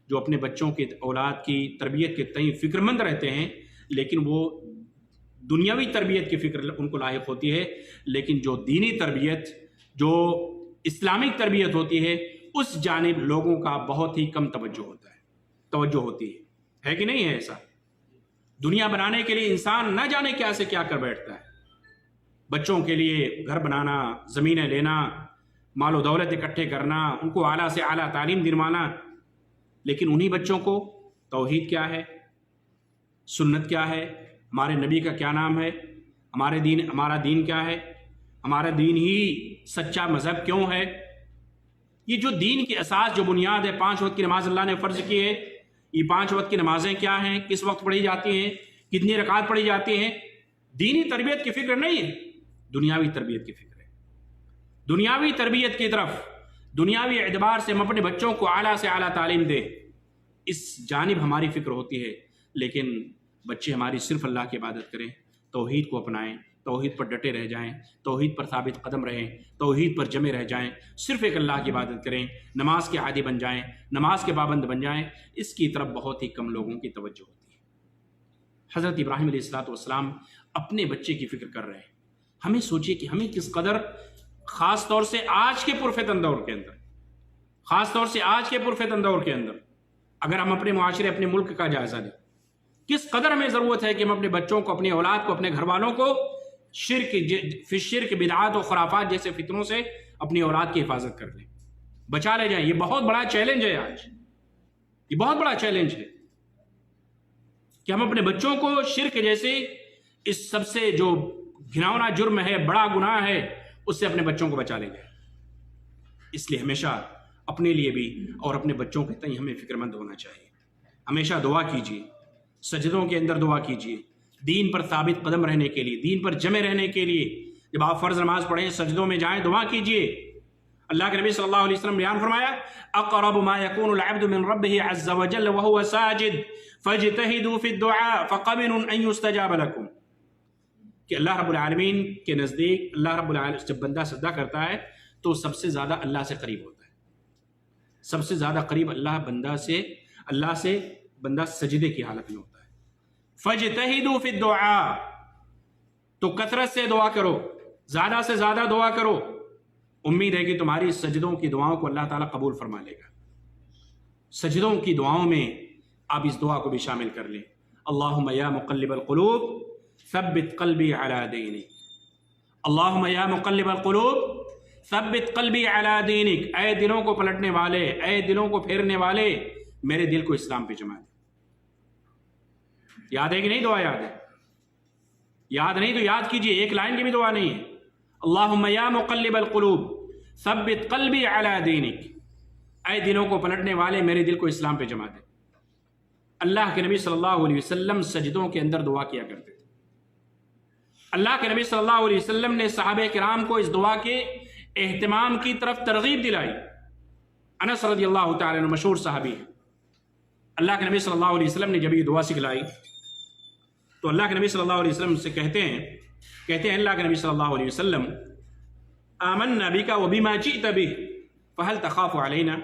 جو اپنے بچوں کی اولاد کی تربیت کے تئیں فکر مند رہتے ہیں، لیکن وہ دنیاوی تربیت کی فکر ان کو لاحق ہوتی ہے، لیکن جو دینی تربیت، جو اسلامک تربیت ہوتی ہے، اس جانب لوگوں کا بہت ہی کم توجہ ہوتی ہے کہ نہیں ہے ایسا؟ دنیا بنانے کے لیے انسان نہ جانے کیا سے کیا کر بیٹھتا ہے، بچوں کے لیے گھر بنانا، زمینیں لینا، مال و دولت اکٹھے کرنا، ان کو اعلیٰ سے اعلیٰ تعلیم دلوانا، لیکن انہی بچوں کو توحید کیا ہے، سنت کیا ہے، ہمارے نبی کا کیا نام ہے، ہمارا دین کیا ہے، ہمارا دین ہی سچا مذہب کیوں ہے، یہ جو دین کی اساس، جو بنیاد ہے، 5 وقت کی نماز اللہ نے فرض کی ہے، یہ 5 وقت کی نمازیں کیا ہیں، کس وقت پڑھی جاتی ہیں، کتنی رکعات پڑھی جاتی ہیں، دینی تربیت کی فکر نہیں ہے، دنیاوی تربیت کی فکر ہے۔ دنیاوی تربیت کی طرف، دنیاوی اعتبار سے ہم اپنے بچوں کو اعلیٰ سے اعلیٰ تعلیم دیں، اس جانب ہماری فکر ہوتی ہے، لیکن بچے ہماری صرف اللہ کی عبادت کریں، توحید کو اپنائیں، توحید پر ڈٹے رہ جائیں، توحید پر ثابت قدم رہیں، توحید پر جمے رہ جائیں، صرف ایک اللہ کی عبادت کریں، نماز کے عادی بن جائیں، نماز کے پابند بن جائیں، اس کی طرف بہت ہی کم لوگوں کی توجہ ہوتی ہے۔ حضرت ابراہیم علیہ السلام اپنے بچے کی فکر کر رہے ہیں، ہمیں سوچیے کہ ہمیں کس قدر، خاص طور سے آج کے پرفتن دور کے اندر، اگر ہم اپنے معاشرے، اپنے ملک کا جائزہ لیں، کس قدر ہمیں ضرورت ہے کہ ہم اپنے بچوں کو، اپنی اولاد کو، اپنے گھر والوں کو شرک، بدعات و خرافات جیسے فتنوں سے اپنی اولاد کی حفاظت کر لیں، بچا لے جائیں۔ یہ بہت بڑا چیلنج ہے آج، یہ بہت بڑا چیلنج ہے کہ ہم اپنے بچوں کو شرک جیسے اس سب سے جو گھناؤنا جرم ہے، بڑا گناہ ہے، اس سے اپنے بچوں کو بچا لے جائیں۔ اس لیے ہمیشہ اپنے لیے بھی اور اپنے بچوں کے تئیں ہمیں فکر مند ہونا چاہیے۔ ہمیشہ دعا کیجیے، سجدوں کے اندر دعا کیجیے، دین پر ثابت قدم رہنے کے لیے، دین پر جمے رہنے کے لیے۔ جب آپ فرض نماز پڑھیں، سجدوں میں جائیں، دعا کیجیے۔ اللہ کے نبی صلی اللہ علیہ وسلم بیان فرمایا، اقرب ما يكون العبد من ربه عز وجل وهو ساجد فاجتهدوا في الدعاء فقبلوا ان يستجاب لكم، کہ اللہ رب العالمین کے نزدیک، اللہ رب العالمین جب بندہ سجدہ کرتا ہے تو سب سے زیادہ اللہ سے قریب ہوتا ہے، سب سے زیادہ قریب اللہ سے بندہ سجدے کی حالت میں ہوتا ہے۔ فاجتہدوا فی الدعاء، تو کثرت سے دعا کرو، زیادہ سے زیادہ دعا کرو، امید ہے کہ تمہاری سجدوں کی دعاؤں کو اللہ تعالیٰ قبول فرما لے گا۔ سجدوں کی دعاؤں میں آپ اس دعا کو بھی شامل کر لیں، اللہم یا مقلب القلوب ثبت قلبی علی دینک، اللہم یا مقلب القلوب ثبت قلبی علی دینک، اے دلوں کو پلٹنے والے، اے دلوں کو پھیرنے والے، میرے دل کو اسلام پہ جما دے۔ یاد ہے کہ نہیں؟ دعا یاد ہے؟ یاد نہیں تو یاد کیجئے، ایک لائن کی بھی دعا نہیں ہے۔ اللہم یا مقلب القلوب ثبت قلبی علی دینک، اے دلوں کو پلٹنے والے، میرے دل کو اسلام پہ جما دے۔ اللہ کے نبی صلی اللہ علیہ وسلم سجدوں کے اندر دعا کیا کرتے تھے۔ اللہ کے نبی صلی اللہ علیہ وسلم نے صحابہ کرام کو اس دعا کے اہتمام کی طرف ترغیب دلائی۔ انس رضی اللہ تعالیٰ عنہ مشہور صحابی ہے، اللہ کے نبی صلی اللہ علیہ وسلم نے جب یہ دعا سکھلائی تو اللہ کے نبی صلی اللہ علیہ وسلم سے کہتے ہیں اللہ کے نبی صلی اللہ علیہ وسلم، آمنا بک وبما جئت بہ فہل تخاف علینا،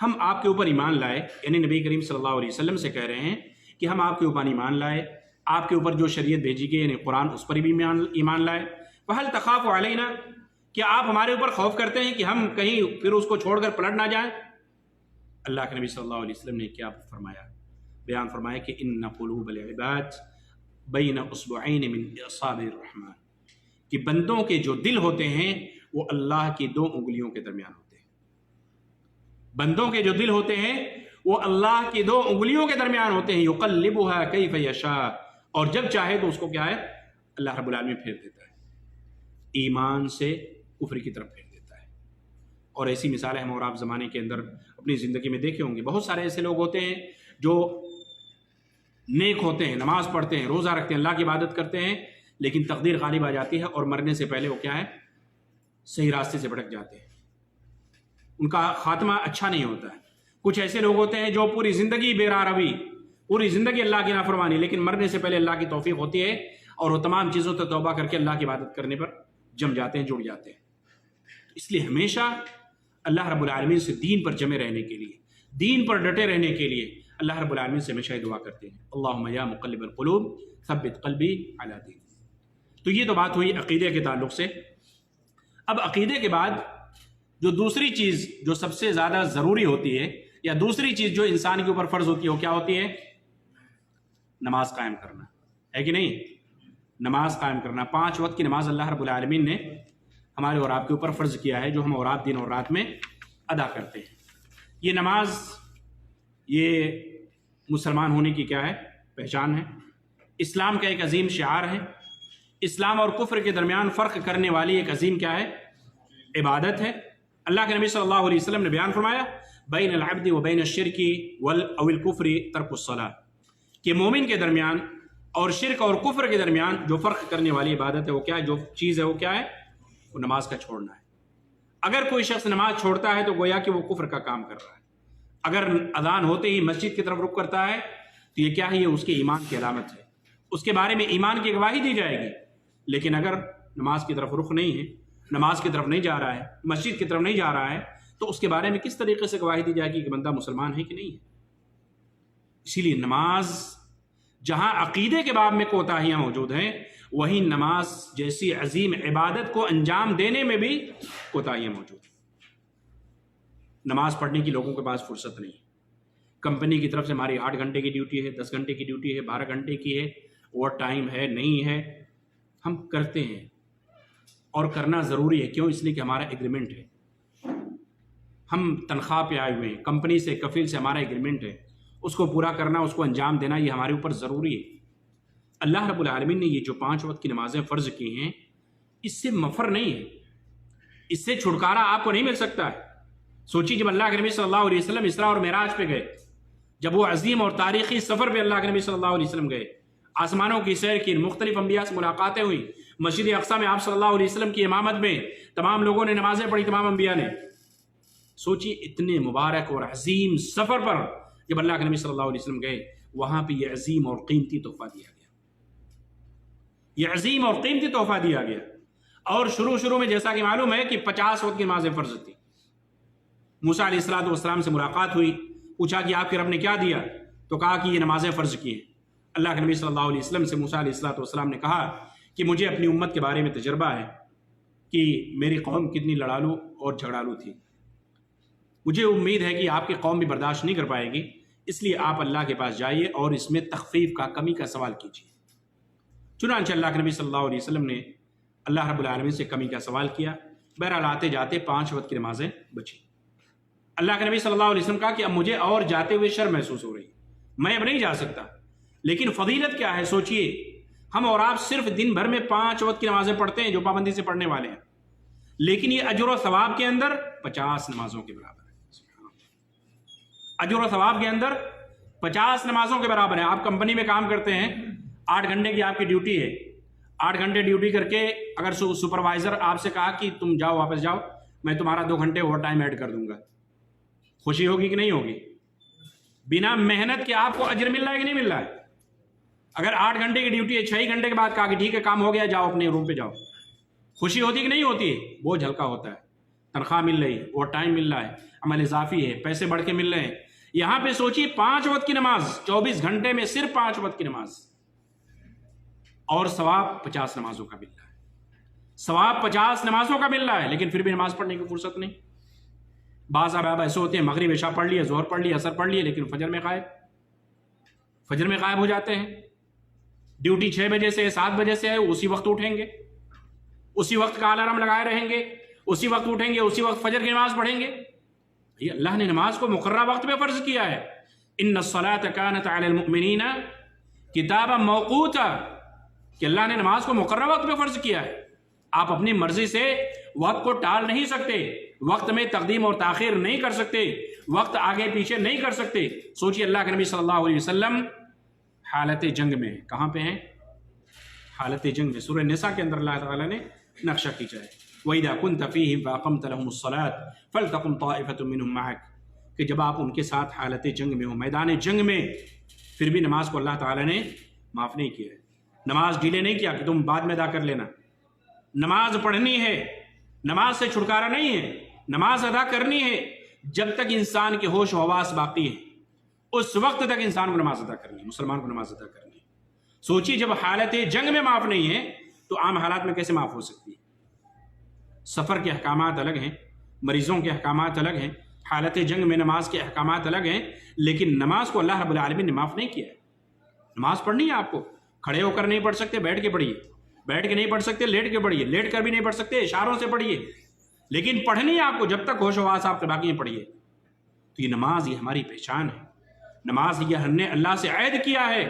ہم آپ کے اوپر ایمان لائے، یعنی نبی کریم صلی اللہ علیہ وسلم سے کہہ رہے ہیں کہ ہم آپ کے اوپر ایمان لائے، آپ کے اوپر جو شریعت بھیجی گئی یعنی قرآن، اس پر بھی ایمان لائے، فہل تخاف علینا، کیا آپ ہمارے اوپر خوف کرتے ہیں کہ ہم کہیں پھر اس کو چھوڑ کر پلٹ نہ جائیں؟ اللہ کے نبی صلی اللہ علیہ وسلم نے کیا فرمایا؟ بیان فرمایا کہ ان قلوب العباد بین اصبعین من اصابع الرحمن، کہ بندوں کے جو دل ہوتے ہیں وہ اللہ کی 2 انگلیوں کے درمیان ہوتے ہیں۔ بندوں کے جو دل ہوتے ہیں وہ اللہ کی 2 انگلیوں کے درمیان ہوتے ہیں، یقلبها کیف یشاء، اور جب چاہے تو اس کو کیا ہے اللہ رب العالمین پھیر دیتا ہے، ایمان سے کفر کی طرف پھیر دیتا ہے۔ اور ایسی مثالیں ہم اور آپ زمانے کے اندر اپنی زندگی میں دیکھے ہوں گے۔ بہت سارے ایسے لوگ ہوتے ہیں جو نیک ہوتے ہیں، نماز پڑھتے ہیں، روزہ رکھتے ہیں، اللہ کی عبادت کرتے ہیں، لیکن تقدیر غالب آ جاتی ہے اور مرنے سے پہلے وہ کیا ہے صحیح راستے سے بھٹک جاتے ہیں، ان کا خاتمہ اچھا نہیں ہوتا ہے۔ کچھ ایسے لوگ ہوتے ہیں جو پوری زندگی بے راہ روی، پوری زندگی اللہ کی نافرمانی، لیکن مرنے سے پہلے اللہ کی توفیق ہوتی ہے اور وہ تمام چیزوں سے توبہ کر کے اللہ کی عبادت کرنے پر جم جاتے ہیں، جڑ جاتے ہیں۔ اس لیے ہمیشہ اللہ رب العالمین سے دین پر جمے رہنے کے لیے، دین پر ڈٹے رہنے کے لیے اللہ رب العالمین سے ہمیشہ دعا کرتے ہیں، اللہم یا مقلب القلوب ثبت قلبی علی دین۔ تو یہ تو بات ہوئی عقیدے کے تعلق سے۔ اب عقیدے کے بعد جو دوسری چیز جو سب سے زیادہ ضروری ہوتی ہے، یا دوسری چیز جو انسان کے اوپر فرض ہوتی ہے، وہ کیا ہوتی ہے؟ نماز قائم کرنا، ہے کہ نہیں؟ نماز قائم کرنا، 5 وقت کی نماز اللہ رب العالمین نے ہمارے اور آپ کے اوپر فرض کیا ہے، جو ہم اور آپ دن اور رات میں ادا کرتے ہیں۔ یہ نماز، یہ مسلمان ہونے کی کیا ہے؟ پہچان ہے، اسلام کا ایک عظیم شعار ہے، اسلام اور کفر کے درمیان فرق کرنے والی ایک عظیم کیا ہے؟ عبادت ہے۔ اللہ کے نبی صلی اللہ علیہ وسلم نے بیان فرمایا، بین العبد و بین الشرک او الکفر ترک الصلاۃ، کہ مومن کے درمیان اور شرک اور کفر کے درمیان جو فرق کرنے والی عبادت ہے وہ کیا ہے؟ جو چیز ہے وہ کیا ہے؟ وہ نماز کا چھوڑنا ہے۔ اگر کوئی شخص نماز چھوڑتا ہے تو گویا کہ وہ کفر کا کام کر رہا ہے۔ اگر اذان ہوتے ہی مسجد کی طرف رخ کرتا ہے تو یہ کیا ہے؟ یہ اس کے ایمان کی علامت ہے، اس کے بارے میں ایمان کی گواہی دی جائے گی۔ لیکن اگر نماز کی طرف رخ نہیں ہے، نماز کی طرف نہیں جا رہا ہے، مسجد کی طرف نہیں جا رہا ہے، تو اس کے بارے میں کس طریقے سے گواہی دی جائے گی کہ بندہ مسلمان ہے کہ نہیں ہے؟ اسی لیے نماز، جہاں عقیدے کے باب میں کوتاہیاں موجود ہیں، وہیں نماز جیسی عظیم عبادت کو انجام دینے میں بھی کوتاہیاں موجود ہیں۔ نماز پڑھنے کی لوگوں کے پاس فرصت نہیں، کمپنی کی طرف سے ہماری 8 گھنٹے کی ڈیوٹی ہے، 10 گھنٹے کی ڈیوٹی ہے، 12 گھنٹے کی ہے، اوور ٹائم ہے، نہیں ہے، ہم کرتے ہیں اور کرنا ضروری ہے۔ کیوں؟ اس لیے کہ ہمارا ایگریمنٹ ہے، ہم تنخواہ پہ آئے ہوئے ہیں، کمپنی سے، کفیل سے ہمارا ایگریمنٹ ہے، اس کو پورا کرنا، اس کو انجام دینا، یہ ہمارے اوپر ضروری ہے۔ اللہ رب العالمین نے یہ جو 5 وقت کی نمازیں فرض کی ہیں، اس سے مفر نہیں ہے، اس سے چھٹکارا آپ کو نہیں مل سکتا ہے۔ سوچیے، جب اللہ کے نبی صلی اللہ علیہ وسلم اسراء اور معراج پہ گئے، جب وہ عظیم اور تاریخی سفر پہ اللہ کے نبی صلی اللہ علیہ وسلم گئے، آسمانوں کی سیر کی، مختلف انبیاء سے ملاقاتیں ہوئیں، مسجد اقصیٰ میں آپ صلی اللہ علیہ وسلم کی امامت میں تمام لوگوں نے نمازیں پڑھی، تمام انبیاء نے۔ سوچیے، اتنے مبارک اور عظیم سفر پر جب اللہ کے نبی صلی اللہ علیہ وسلم گئے، وہاں پہ یہ عظیم اور قیمتی تحفہ دیا گیا، یہ عظیم اور قیمتی تحفہ دیا گیا۔ اور شروع میں جیسا کہ معلوم ہے کہ 50 وقت کی نمازیں فرض تھی۔ موسیٰ علیہ السلام سے ملاقات ہوئی، پوچھا کہ آپ کے رب نے کیا دیا؟ تو کہا کہ یہ نمازیں فرض کی ہیں۔ اللہ کے نبی صلی اللہ علیہ وسلم سے موسیٰ علیہ السلام نے کہا کہ مجھے اپنی امت کے بارے میں تجربہ ہے کہ میری قوم کتنی لڑالو اور جھگڑالو تھی، مجھے امید ہے کہ آپ کی قوم بھی برداشت نہیں کر پائے گی، اس لیے آپ اللہ کے پاس جائیے اور اس میں تخفیف کا، کمی کا سوال کیجیے۔ چنانچہ اللہ کے نبی صلی اللہ علیہ وسلم نے اللہ رب العالمین سے کمی کا سوال کیا۔ بہرحال آتے جاتے 5 وقت کی نمازیں بچی۔ اللہ کے نبی صلی اللہ علیہ وسلم کہا کہ اب مجھے اور جاتے ہوئے شرم محسوس ہو رہی ہے، میں اب نہیں جا سکتا۔ لیکن فضیلت کیا ہے؟ سوچئے، ہم اور آپ صرف دن بھر میں 5 وقت کی نمازیں پڑھتے ہیں جو پابندی سے پڑھنے والے ہیں، لیکن یہ اجر و ثواب کے اندر 50 نمازوں کے برابر ہے۔ اجر و ثواب کے اندر 50 نمازوں کے برابر ہے۔ آپ کمپنی میں کام کرتے ہیں، 8 گھنٹے کی آپ کی ڈیوٹی ہے، 8 گھنٹے ڈیوٹی کر کے اگر سپروائزر آپ سے کہا کہ تم جاؤ، واپس جاؤ، میں تمہارا 2 گھنٹے اوور ٹائم ایڈ کر دوں گا، خوشی ہوگی کہ نہیں ہوگی؟ بنا محنت کے آپ کو اجر مل رہا ہے کہ نہیں مل رہا ہے؟ اگر 8 گھنٹے کی ڈیوٹی ہے، 6 گھنٹے کے بعد کہا کہ ٹھیک ہے کام ہو گیا، جاؤ اپنے روم پہ جاؤ، خوشی ہوتی کہ نہیں ہوتی ہے؟ بوجھ ہلکا ہوتا ہے، تنخواہ مل رہی ہے، اوور ٹائم مل رہا ہے، عمل اضافی ہے، پیسے بڑھ کے مل رہے ہیں۔ یہاں پہ سوچیے 5 وقت کی نماز، 24 گھنٹے میں صرف 5 وقت کی نماز، اور ثواب 50 نمازوں کا مل رہا ہے، ثواب 50 نمازوں کا مل رہا ہے، لیکن پھر بھی نماز پڑھنے کی فرصت نہیں۔ بعض احباب ایسے ہوتے ہیں، مغرب عشاء پڑھ لیے، ظہر پڑھ لیے، عصر پڑھ لیے، لیکن فجر میں غائب ہو جاتے ہیں۔ ڈیوٹی 6 بجے سے 7 بجے سے ہے، اسی وقت اٹھیں گے، اسی وقت کا الارم لگائے رہیں گے، اسی وقت اٹھیں گے، اسی وقت فجر کی نماز پڑھیں گے۔ یہ اللہ نے نماز کو مقررہ وقت پہ فرض کیا ہے۔ ان الصلاۃ کانت علی المؤمنین کتابا موقوتا، کہ اللہ نے نماز کو مقررہ وقت پہ فرض کیا ہے۔ آپ اپنی مرضی سے وقت کو ٹال نہیں سکتے، وقت میں تقدیم اور تاخیر نہیں کر سکتے، وقت آگے پیچھے نہیں کر سکتے۔ سوچیے، اللہ کے نبی صلی اللہ علیہ وسلم حالت جنگ میں، کہاں پہ ہیں؟ حالت جنگ میں۔ سورہ نساء کے اندر اللہ تعالیٰ نے نقشہ کھینچا ہے، وَإِذَا كُنْتَ فِيهِمْ فَأَقَمْتَ لَهُمُ الصَّلَاةَ فَلْتَقُمْ طَائِفَةٌ مِّنْهُمْ مَعَكَ، کہ جب آپ ان کے ساتھ حالت جنگ میں ہو، میدان جنگ میں، پھر بھی نماز کو اللہ تعالیٰ نے معاف نہیں کیا ہے، نماز ڈیلے نہیں کیا کہ تم بعد میں ادا کر لینا۔ نماز پڑھنی ہے، نماز سے چھٹکارا نہیں ہے، نماز ادا کرنی ہے۔ جب تک انسان کے ہوش و حواس باقی ہیں اس وقت تک انسان کو نماز ادا کرنی ہے، مسلمان کو نماز ادا کرنی ہے۔ سوچیے جب حالت جنگ میں معاف نہیں ہے تو عام حالات میں کیسے معاف ہو سکتی ہے؟ سفر کے احکامات الگ ہیں، مریضوں کے احکامات الگ ہیں، حالت جنگ میں نماز کے احکامات الگ ہیں، لیکن نماز کو اللہ رب العالمین نے معاف نہیں کیا ہے۔ نماز پڑھنی ہے آپ کو، کھڑے ہو کر نہیں پڑھ سکتے بیٹھ کے پڑھیے، بیٹھ کے نہیں پڑھ سکتے لیٹ کے پڑھیے، لیٹ کر بھی نہیں پڑھ سکتے اشاروں سے پڑھیے، لیکن پڑھنی ہے آپ کو جب تک ہوش و حواس آپ کے باقی ہیں پڑھیے۔ تو یہ نماز یہ ہماری پہچان ہے، نماز یہ ہم نے اللہ سے عہد کیا ہے،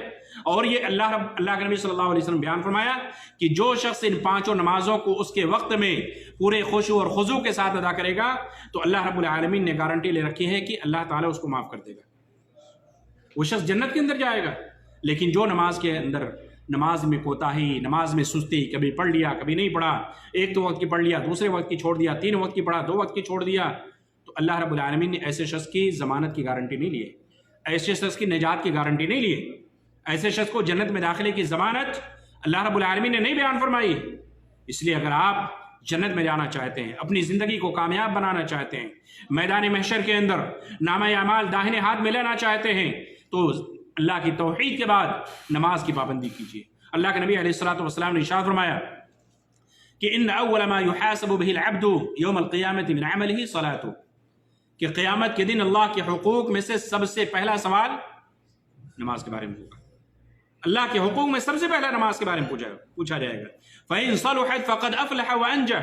اور یہ اللہ کے نبی صلی اللہ علیہ وسلم بیان فرمایا کہ جو شخص ان پانچوں نمازوں کو اس کے وقت میں پورے خشوع اور خضوع کے ساتھ ادا کرے گا تو اللہ رب العالمین نے گارنٹی لے رکھی ہے کہ اللہ تعالیٰ اس کو معاف کر دے گا، وہ شخص جنت کے اندر جائے گا۔ لیکن جو نماز کے اندر نماز میں کوتاہی، نماز میں سستی، کبھی پڑھ لیا کبھی نہیں پڑھا، ایک تو وقت کی پڑھ لیا دوسرے وقت کی چھوڑ دیا، 3 وقت کی پڑھا 2 وقت کی چھوڑ دیا، تو اللہ رب العالمین نے ایسے شخص کی ضمانت کی گارنٹی نہیں لی ہے، ایسے شخص کی نجات کی گارنٹی نہیں لی ہے، ایسے شخص کو جنت میں داخلے کی ضمانت اللہ رب العالمین نے نہیں بیان فرمائی۔ اس لیے اگر آپ جنت میں جانا چاہتے ہیں، اپنی زندگی کو کامیاب بنانا چاہتے ہیں، میدان محشر کے اندر نامہ اعمال داہنے ہاتھ میں لینا چاہتے ہیں، تو اللہ کی توحید کے بعد نماز کی پابندی کیجیے۔ اللہ کے نبی علیہ الصلوۃ والسلام نے ارشاد فرمایا کہ ان اول ما يحاسب به العبد يوم القيامه من عمله صلاته، کہ قیامت کے دن اللہ کے حقوق میں سے سب سے پہلا سوال نماز کے بارے میں ہوگا، اللہ کے حقوق میں سب سے پہلا نماز کے بارے میں پوچھا جائے گا۔ فَإِن صَلُحَتْ فَقَدْ أَفْلَحَ وَأَنْجَحَ،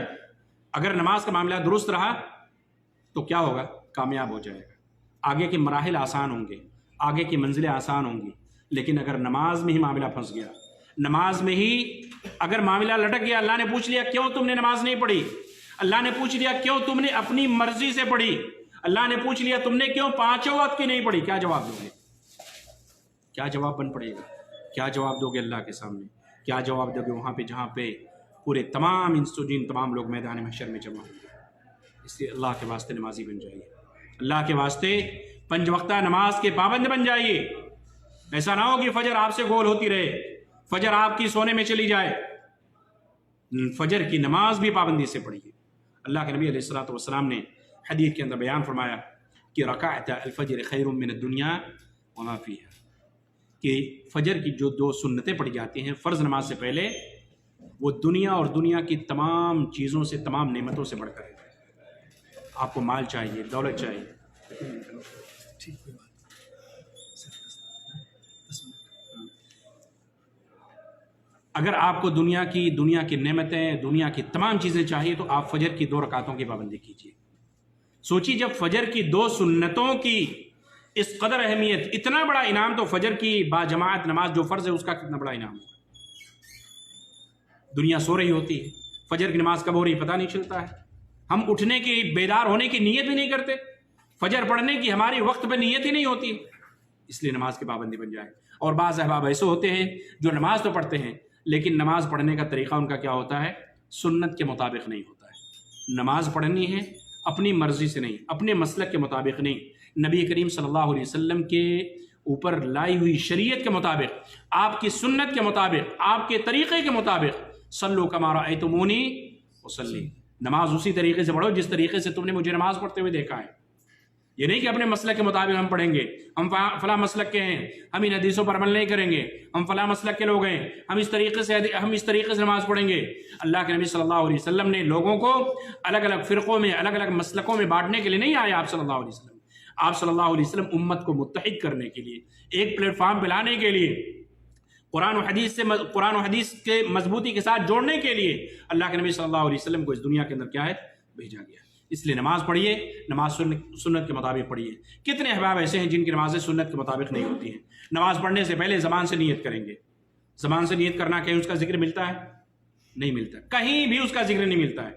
اگر نماز کا معاملہ درست رہا تو کیا ہوگا؟ کامیاب ہو جائے گا، آگے کے مراحل آسان ہوں گے، آگے کی منزلیں آسان ہوں گی۔ لیکن اگر نماز میں ہی معاملہ پھنس گیا، نماز میں ہی اگر معاملہ لٹک گیا، اللہ نے پوچھ لیا کیوں تم نے نماز نہیں پڑھی، اللہ نے پوچھ لیا کیوں تم نے اپنی مرضی سے پڑھی، اللہ نے پوچھ لیا تم نے کیوں 5 وقت کی نہیں پڑھی، کیا جواب دو گے؟ کیا جواب بن پڑے گا؟ کیا جواب دو گے اللہ کے سامنے؟ کیا جواب دو گے وہاں پہ جہاں پہ پورے تمام انس و جن تمام لوگ میدان محشر میں جمع ہوں گے؟ اس لیے اللہ کے واسطے نمازی بن جائیے، اللہ کے واسطے 5 وقتہ نماز کے پابند بن جائیے۔ ایسا نہ ہو کہ فجر آپ سے گول ہوتی رہے، فجر آپ کی سونے میں چلی جائے، فجر کی نماز بھی پابندی سے پڑھیے۔ اللہ کے نبی علیہ الصلوۃ والسلام نے حدیث کے اندر بیان فرمایا کہ رکعت الفجر خیر من الدنیا وما فیہا، کہ فجر کی جو 2 سنتیں پڑھی جاتی ہیں فرض نماز سے پہلے، وہ دنیا اور دنیا کی تمام چیزوں سے، تمام نعمتوں سے بڑھ کر ہے۔ آپ کو مال چاہیے، دولت چاہیے، اگر آپ کو دنیا کی نعمتیں، دنیا کی تمام چیزیں چاہیے تو آپ فجر کی 2 رکعتوں کی پابندی کیجیے۔ سوچیے جب فجر کی 2 سنتوں کی اس قدر اہمیت، اتنا بڑا انعام، تو فجر کی باجماعت نماز جو فرض ہے اس کا کتنا بڑا انعام ہوگا۔ دنیا سو رہی ہوتی ہے، فجر کی نماز کب ہو رہی پتہ نہیں چلتا ہے، ہم اٹھنے کی، بیدار ہونے کی نیت بھی نہیں کرتے، فجر پڑھنے کی ہماری وقت پہ نیت ہی نہیں ہوتی، اس لیے نماز کی پابندی بن جائے۔ اور بعض احباب ایسے ہوتے ہیں جو نماز تو پڑھتے ہیں لیکن نماز پڑھنے کا طریقہ ان کا کیا ہوتا ہے؟ سنت کے مطابق نہیں ہوتا ہے۔ نماز پڑھنی ہے اپنی مرضی سے نہیں، اپنے مسلک کے مطابق نہیں، نبی کریم صلی اللہ علیہ وسلم کے اوپر لائی ہوئی شریعت کے مطابق، آپ کی سنت کے مطابق، آپ کے طریقے کے مطابق۔ صلو کما رأیتمونی اصلی، نماز اسی طریقے سے پڑھو جس طریقے سے تم نے مجھے نماز پڑھتے ہوئے دیکھا ہے۔ یہ نہیں کہ اپنے مسلک کے مطابق ہم پڑھیں گے، ہم فلاں مسلک کے ہیں، ہم ان حدیثوں پر عمل نہیں کریں گے، ہم فلاں مسلک کے لوگ ہیں، ہم اس طریقے سے نماز پڑھیں گے۔ اللہ کے نبی صلی اللہ علیہ وسلم نے لوگوں کو الگ الگ فرقوں میں، الگ الگ مسلکوں میں بانٹنے کے لیے نہیں آئے۔ آپ صلی اللہ علیہ وسلم، آپ صلی اللہ علیہ وسلم امت کو متحد کرنے کے لیے، ایک پلیٹ فارم پہ لانے کے لیے، قرآن و حدیث کے مضبوطی کے ساتھ جوڑنے کے لیے اللہ کے نبی صلی اللہ علیہ وسلم کو اس دنیا کے اندر کیا ہے؟ بھیجا گیا۔ اس لیے نماز پڑھیے، نماز سنت کے مطابق پڑھیے۔ کتنے احباب ایسے ہیں جن کی نمازیں سنت کے مطابق نہیں ہوتی ہیں؟ نماز پڑھنے سے پہلے زبان سے نیت کریں گے، زبان سے نیت کرنا کہیں اس کا ذکر ملتا ہے؟ نہیں ملتا، کہیں بھی اس کا ذکر نہیں ملتا ہے۔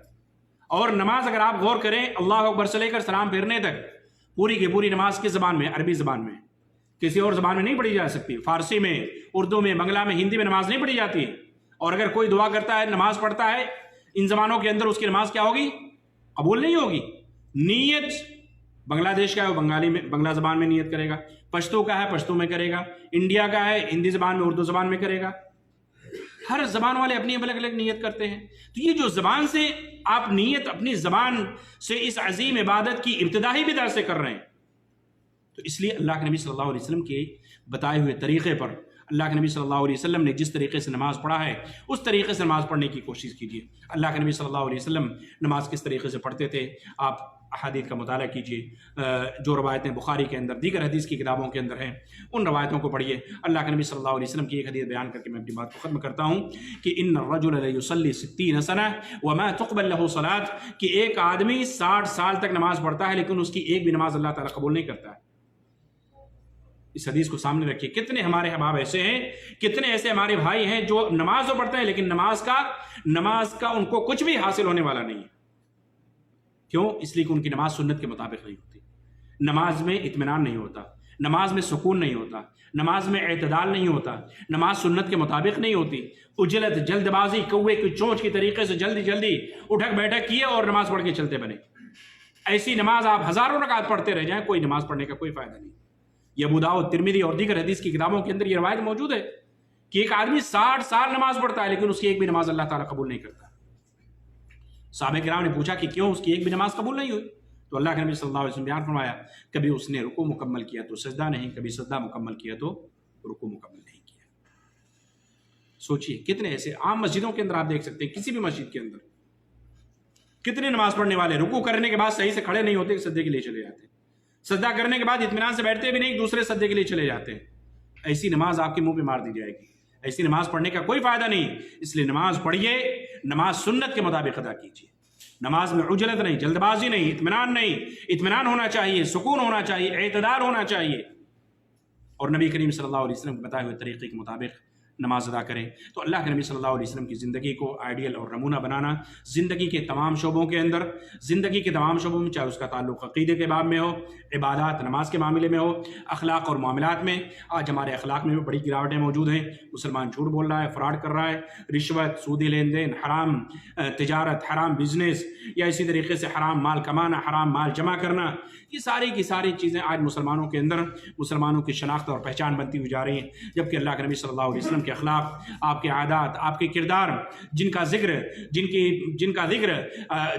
اور نماز اگر آپ غور کریں، اللہ اکبر سے لے کر سلام پھیرنے تک پوری کی پوری نماز کس زبان میں؟ عربی زبان میں، کسی اور زبان میں نہیں پڑھی جا سکتی۔ فارسی میں، اردو میں، بنگلہ میں، ہندی میں نماز نہیں پڑھی جاتی۔ اور اگر کوئی دعا کرتا ہے، نماز پڑھتا ہے ان زبانوں کے اندر، اس کی نماز کیا ہوگی؟ قبول نہیں ہوگی۔ نیت بنگلہ دیش کا ہے وہ بنگالی میں، بنگلہ زبان میں نیت کرے گا، پشتو کا ہے پشتو میں کرے گا، انڈیا کا ہے ہندی زبان میں، اردو زبان میں کرے گا۔ ہر زبان والے اپنی الگ الگ نیت کرتے ہیں. تو یہ جو زبان سے آپ نیت اپنی زبان سے اس عظیم عبادت کی ابتدائی بدعت سے کر رہے ہیں، تو اس لیے اللہ کے نبی صلی اللہ علیہ وسلم کے بتائے ہوئے طریقے پر، اللہ کے نبی صلی اللہ علیہ وسلم نے جس طریقے سے نماز پڑھا ہے اس طریقے سے نماز پڑھنے کی کوشش کیجیے. اللہ کے نبی صلی اللہ علیہ وسلم نماز کس طریقے سے پڑھتے تھے آپ احادیث کا مطالعہ کیجیے، جو روایتیں بخاری کے اندر دیگر حدیث کی کتابوں کے اندر ہیں ان روایتوں کو پڑھیے. اللہ کے نبی صلی اللہ علیہ وسلم کی ایک حدیث بیان کر کے میں اپنی بات کو ختم کرتا ہوں کہ ان الرجل لیصلی 60 سنہ وما تقبل له صلاۃ، کہ ایک آدمی 60 سال تک نماز پڑھتا ہے لیکن اس کی ایک بھی نماز اللہ تعالیٰ قبول نہیں کرتا ہے. اس حدیث کو سامنے رکھیے. کتنے ہمارے احباب ایسے ہیں، کتنے ایسے ہمارے بھائی ہیں جو نماز تو پڑھتے ہیں لیکن نماز کا ان کو کچھ بھی حاصل ہونے والا نہیں ہے. کیوں؟ اس لیے کہ ان کی نماز سنت کے مطابق نہیں ہوتی. نماز میں اطمینان نہیں ہوتا، نماز میں سکون نہیں ہوتا، نماز میں اعتدال نہیں ہوتا، نماز سنت کے مطابق نہیں ہوتی. اجلت، جلد بازی، کوے کی چونچ کی طریقے سے جلدی اٹھک بیٹھک کیے اور نماز پڑھ کے چلتے بنے. ایسی نماز آپ ہزاروں رکعت پڑھتے رہ جائیں، کوئی نماز پڑھنے کا کوئی فائدہ نہیں. یہ ابو داؤد، ترمذی اور دیگر حدیث کی کتابوں کے اندر یہ روایت موجود ہے کہ ایک آدمی 60 سال نماز پڑھتا ہے لیکن اس کی ایک بھی نماز اللہ تعالیٰ قبول نہیں کرتا. صحابہ کرام نے پوچھا کہ کیوں اس کی ایک بھی نماز قبول نہیں ہوئی؟ تو اللہ کے نبی صلی اللہ علیہ وسلم بیان فرمایا، کبھی اس نے رکوع مکمل کیا تو سجدہ نہیں، کبھی سجدہ مکمل کیا تو رکوع مکمل نہیں کیا. سوچئے کتنے ایسے عام مسجدوں کے اندر آپ دیکھ سکتے ہیں، کسی بھی مسجد کے اندر کتنے نماز پڑھنے والے رکوع کرنے کے بعد صحیح سے کھڑے نہیں ہوتے، سجدے کے لیے چلے جاتے ہیں. سجدہ کرنے کے بعد اطمینان سے بیٹھتے بھی نہیں، دوسرے سجدے کے لیے چلے جاتے ہیں. ایسی نماز آپ کے منہ پہ مار دی جائے گی. ایسی نماز پڑھنے کا کوئی فائدہ نہیں. اس لیے نماز پڑھیے، نماز سنت کے مطابق ادا کیجیے. نماز میں عجلت نہیں، جلد بازی نہیں، اطمینان ہونا چاہیے، سکون ہونا چاہیے، اعتدال ہونا چاہیے، اور نبی کریم صلی اللہ علیہ وسلم کے بتائے ہوئے طریقے کے مطابق نماز ادا کریں. تو اللہ کے نبی صلی اللہ علیہ وسلم کی زندگی کو آئیڈیل اور نمونہ بنانا زندگی کے تمام شعبوں کے اندر، زندگی کے تمام شعبوں میں، چاہے اس کا تعلق عقیدے کے باب میں ہو، عبادات نماز کے معاملے میں ہو، اخلاق اور معاملات میں. آج ہمارے اخلاق میں بھی بڑی گراوٹیں موجود ہیں. مسلمان جھوٹ بول رہا ہے، فراڈ کر رہا ہے، رشوت، سودی لین دین، حرام تجارت، حرام بزنس، یا اسی طریقے سے حرام مال کمانا، حرام مال جمع کرنا، یہ ساری کی ساری چیزیں آج مسلمانوں کے اندر مسلمانوں کی شناخت اور پہچان بنتی ہوئی جا رہی ہیں. جبکہ اللہ کے نبی صلی اللہ علیہ وسلم کے اخلاق، آپ کے عادات، آپ کے کردار،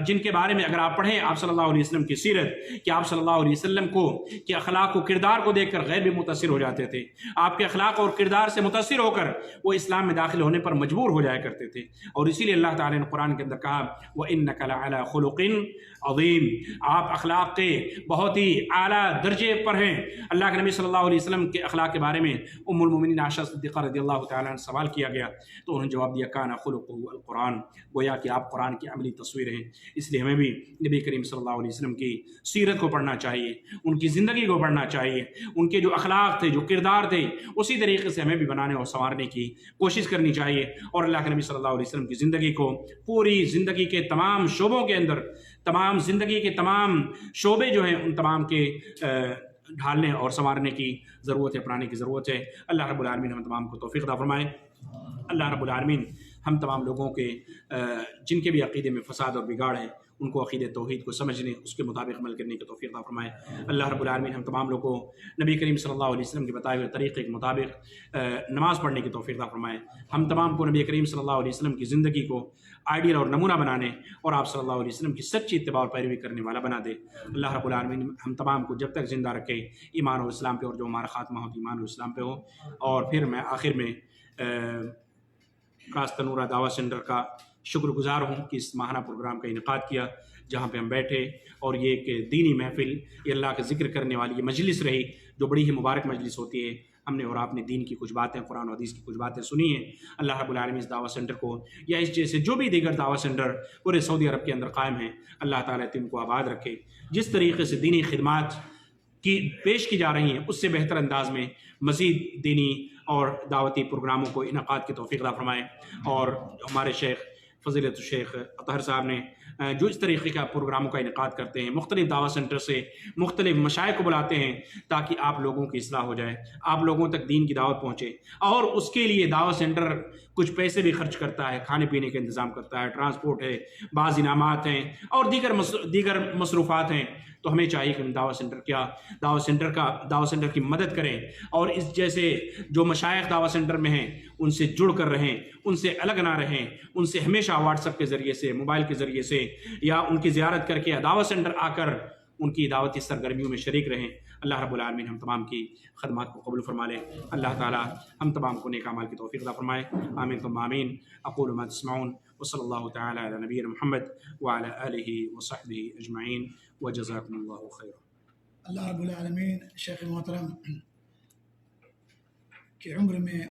جن کے بارے میں اگر آپ پڑھیں آپ صلی اللہ علیہ وسلم کی سیرت، کہ آپ صلی اللہ علیہ وسلم کو کہ اخلاق و کردار کو دیکھ کر غیر بھی متاثر ہو جاتے تھے. آپ کے اخلاق اور کردار سے متاثر ہو کر وہ اسلام میں داخل ہونے پر مجبور ہو جایا کرتے تھے. اور اسی لیے اللہ تعالیٰ نے قرآن کے اندر کہا وَإِنَّكَ لَعَلَىٰ خُلُقٍ عظیم، آپ اخلاق کے بہت ہی اعلیٰ درجے پر ہیں. اللہ کے نبی صلی اللہ علیہ وسلم کے اخلاق کے بارے میں ام المومنین عائشہ صدیقہ رضی اللہ تعالیٰ عنہ سوال کیا گیا تو انہوں نے جواب دیا کان خلقہ القرآن، گویا کہ آپ قرآن کی عملی تصویر ہیں. اس لیے ہمیں بھی نبی کریم صلی اللہ علیہ وسلم کی سیرت کو پڑھنا چاہیے، ان کی زندگی کو پڑھنا چاہیے. ان کے جو اخلاق تھے، جو کردار تھے، اسی طریقے سے ہمیں بھی بنانے اور سنوارنے کی کوشش کرنی چاہیے. اور اللہ کے نبی صلی اللہ علیہ وسلم کی زندگی کو پوری زندگی کے تمام شعبوں کے اندر، تمام زندگی کے تمام شعبے جو ہیں ان تمام کے ڈھالنے اور سنوارنے کی ضرورت ہے، اپنانے کی ضرورت ہے. اللہ رب العالمین ہم تمام کو توفیق عطا فرمائے. اللہ رب العالمین ہم تمام لوگوں کے جن کے بھی عقیدے میں فساد اور بگاڑ ہے ان کو عقیدہ توحید کو سمجھنے، اس کے مطابق عمل کرنے کی توفیق عطا فرمائے. اللہ رب العالمین ہم تمام لوگوں کو نبی کریم صلی اللہ علیہ وسلم کے بتائے ہوئے طریقے کے مطابق نماز پڑھنے کی توفیق عطا فرمائے. ہم تمام کو نبی کریم صلی اللہ علیہ وسلم کی زندگی کو آئیڈیل اور نمونہ بنانے اور آپ صلی اللہ علیہ وسلم کی سچی اتباع اور پیروی کرنے والا بنا دے. اللہ رب العالمین ہم تمام کو جب تک زندہ رکھے ایمان و اسلام پہ، اور جو ہمارا خاتمہ ہو ایمان و اسلام پہ ہو. اور پھر میں آخر میں راستہ نورہ دعویٰ سینٹر کا شکر گزار ہوں کہ اس ماہانہ پروگرام کا انعقاد کیا، جہاں پہ ہم بیٹھے اور یہ ایک دینی محفل، یہ اللہ کا ذکر کرنے والی یہ مجلس رہی جو بڑی ہی مبارک مجلس ہوتی ہے. ہم نے اور آپ نے دین کی کچھ باتیں، قرآن و حدیث کی کچھ باتیں سنی ہیں. اللہ رب العالمین اس دعویٰ سینٹر کو یا اس جیسے جو بھی دیگر دعویٰ سینٹر پورے سعودی عرب کے اندر قائم ہیں، اللہ تعالیٰ ان کو آباد رکھے. جس طریقے سے دینی خدمات کی پیش کی جا رہی ہیں اس سے بہتر انداز میں مزید دینی اور دعوتی پروگراموں کو انعقاد کی توفیق عطا فرمائے. اور ہمارے شیخ فضیلت الشیخ اطہر صاحب نے جو اس طریقے کا پروگراموں کا انعقاد کرتے ہیں، مختلف دعوت سینٹر سے مختلف مشائخ کو بلاتے ہیں تاکہ آپ لوگوں کی اصلاح ہو جائے، آپ لوگوں تک دین کی دعوت پہنچے، اور اس کے لیے دعوت سینٹر کچھ پیسے بھی خرچ کرتا ہے، کھانے پینے کا انتظام کرتا ہے، ٹرانسپورٹ ہے، بعض انعامات ہیں اور دیگر مصروفات ہیں، تو ہمیں چاہیے کہ ہم دعوت سینٹر کی مدد کریں اور اس جیسے جو مشائخ دعوت سینٹر میں ہیں ان سے جڑ کر رہیں، ان سے الگ نہ رہیں، ان سے ہمیشہ واٹس ایپ کے ذریعے سے، موبائل کے ذریعے سے یا ان کی زیارت کر کے دعوت سینٹر آ کر ان کی دعوتی سرگرمیوں میں شریک رہیں۔ اللہ رب العالمین ہم تمام کی خدمات کو قبول فرما لے۔ اللہ تعالی ہم تمام کو نیک اعمال کی توفیق عطا فرمائے۔ آمین ثم آمین۔ اقول ما تسمعون وصلی اللہ تعالی علی نبینا محمد وعلی آلہ وصحبہ اجمعین وجزاکم اللہ خیرا۔ اللہ رب العالمین شیخ محترم کی عمر میں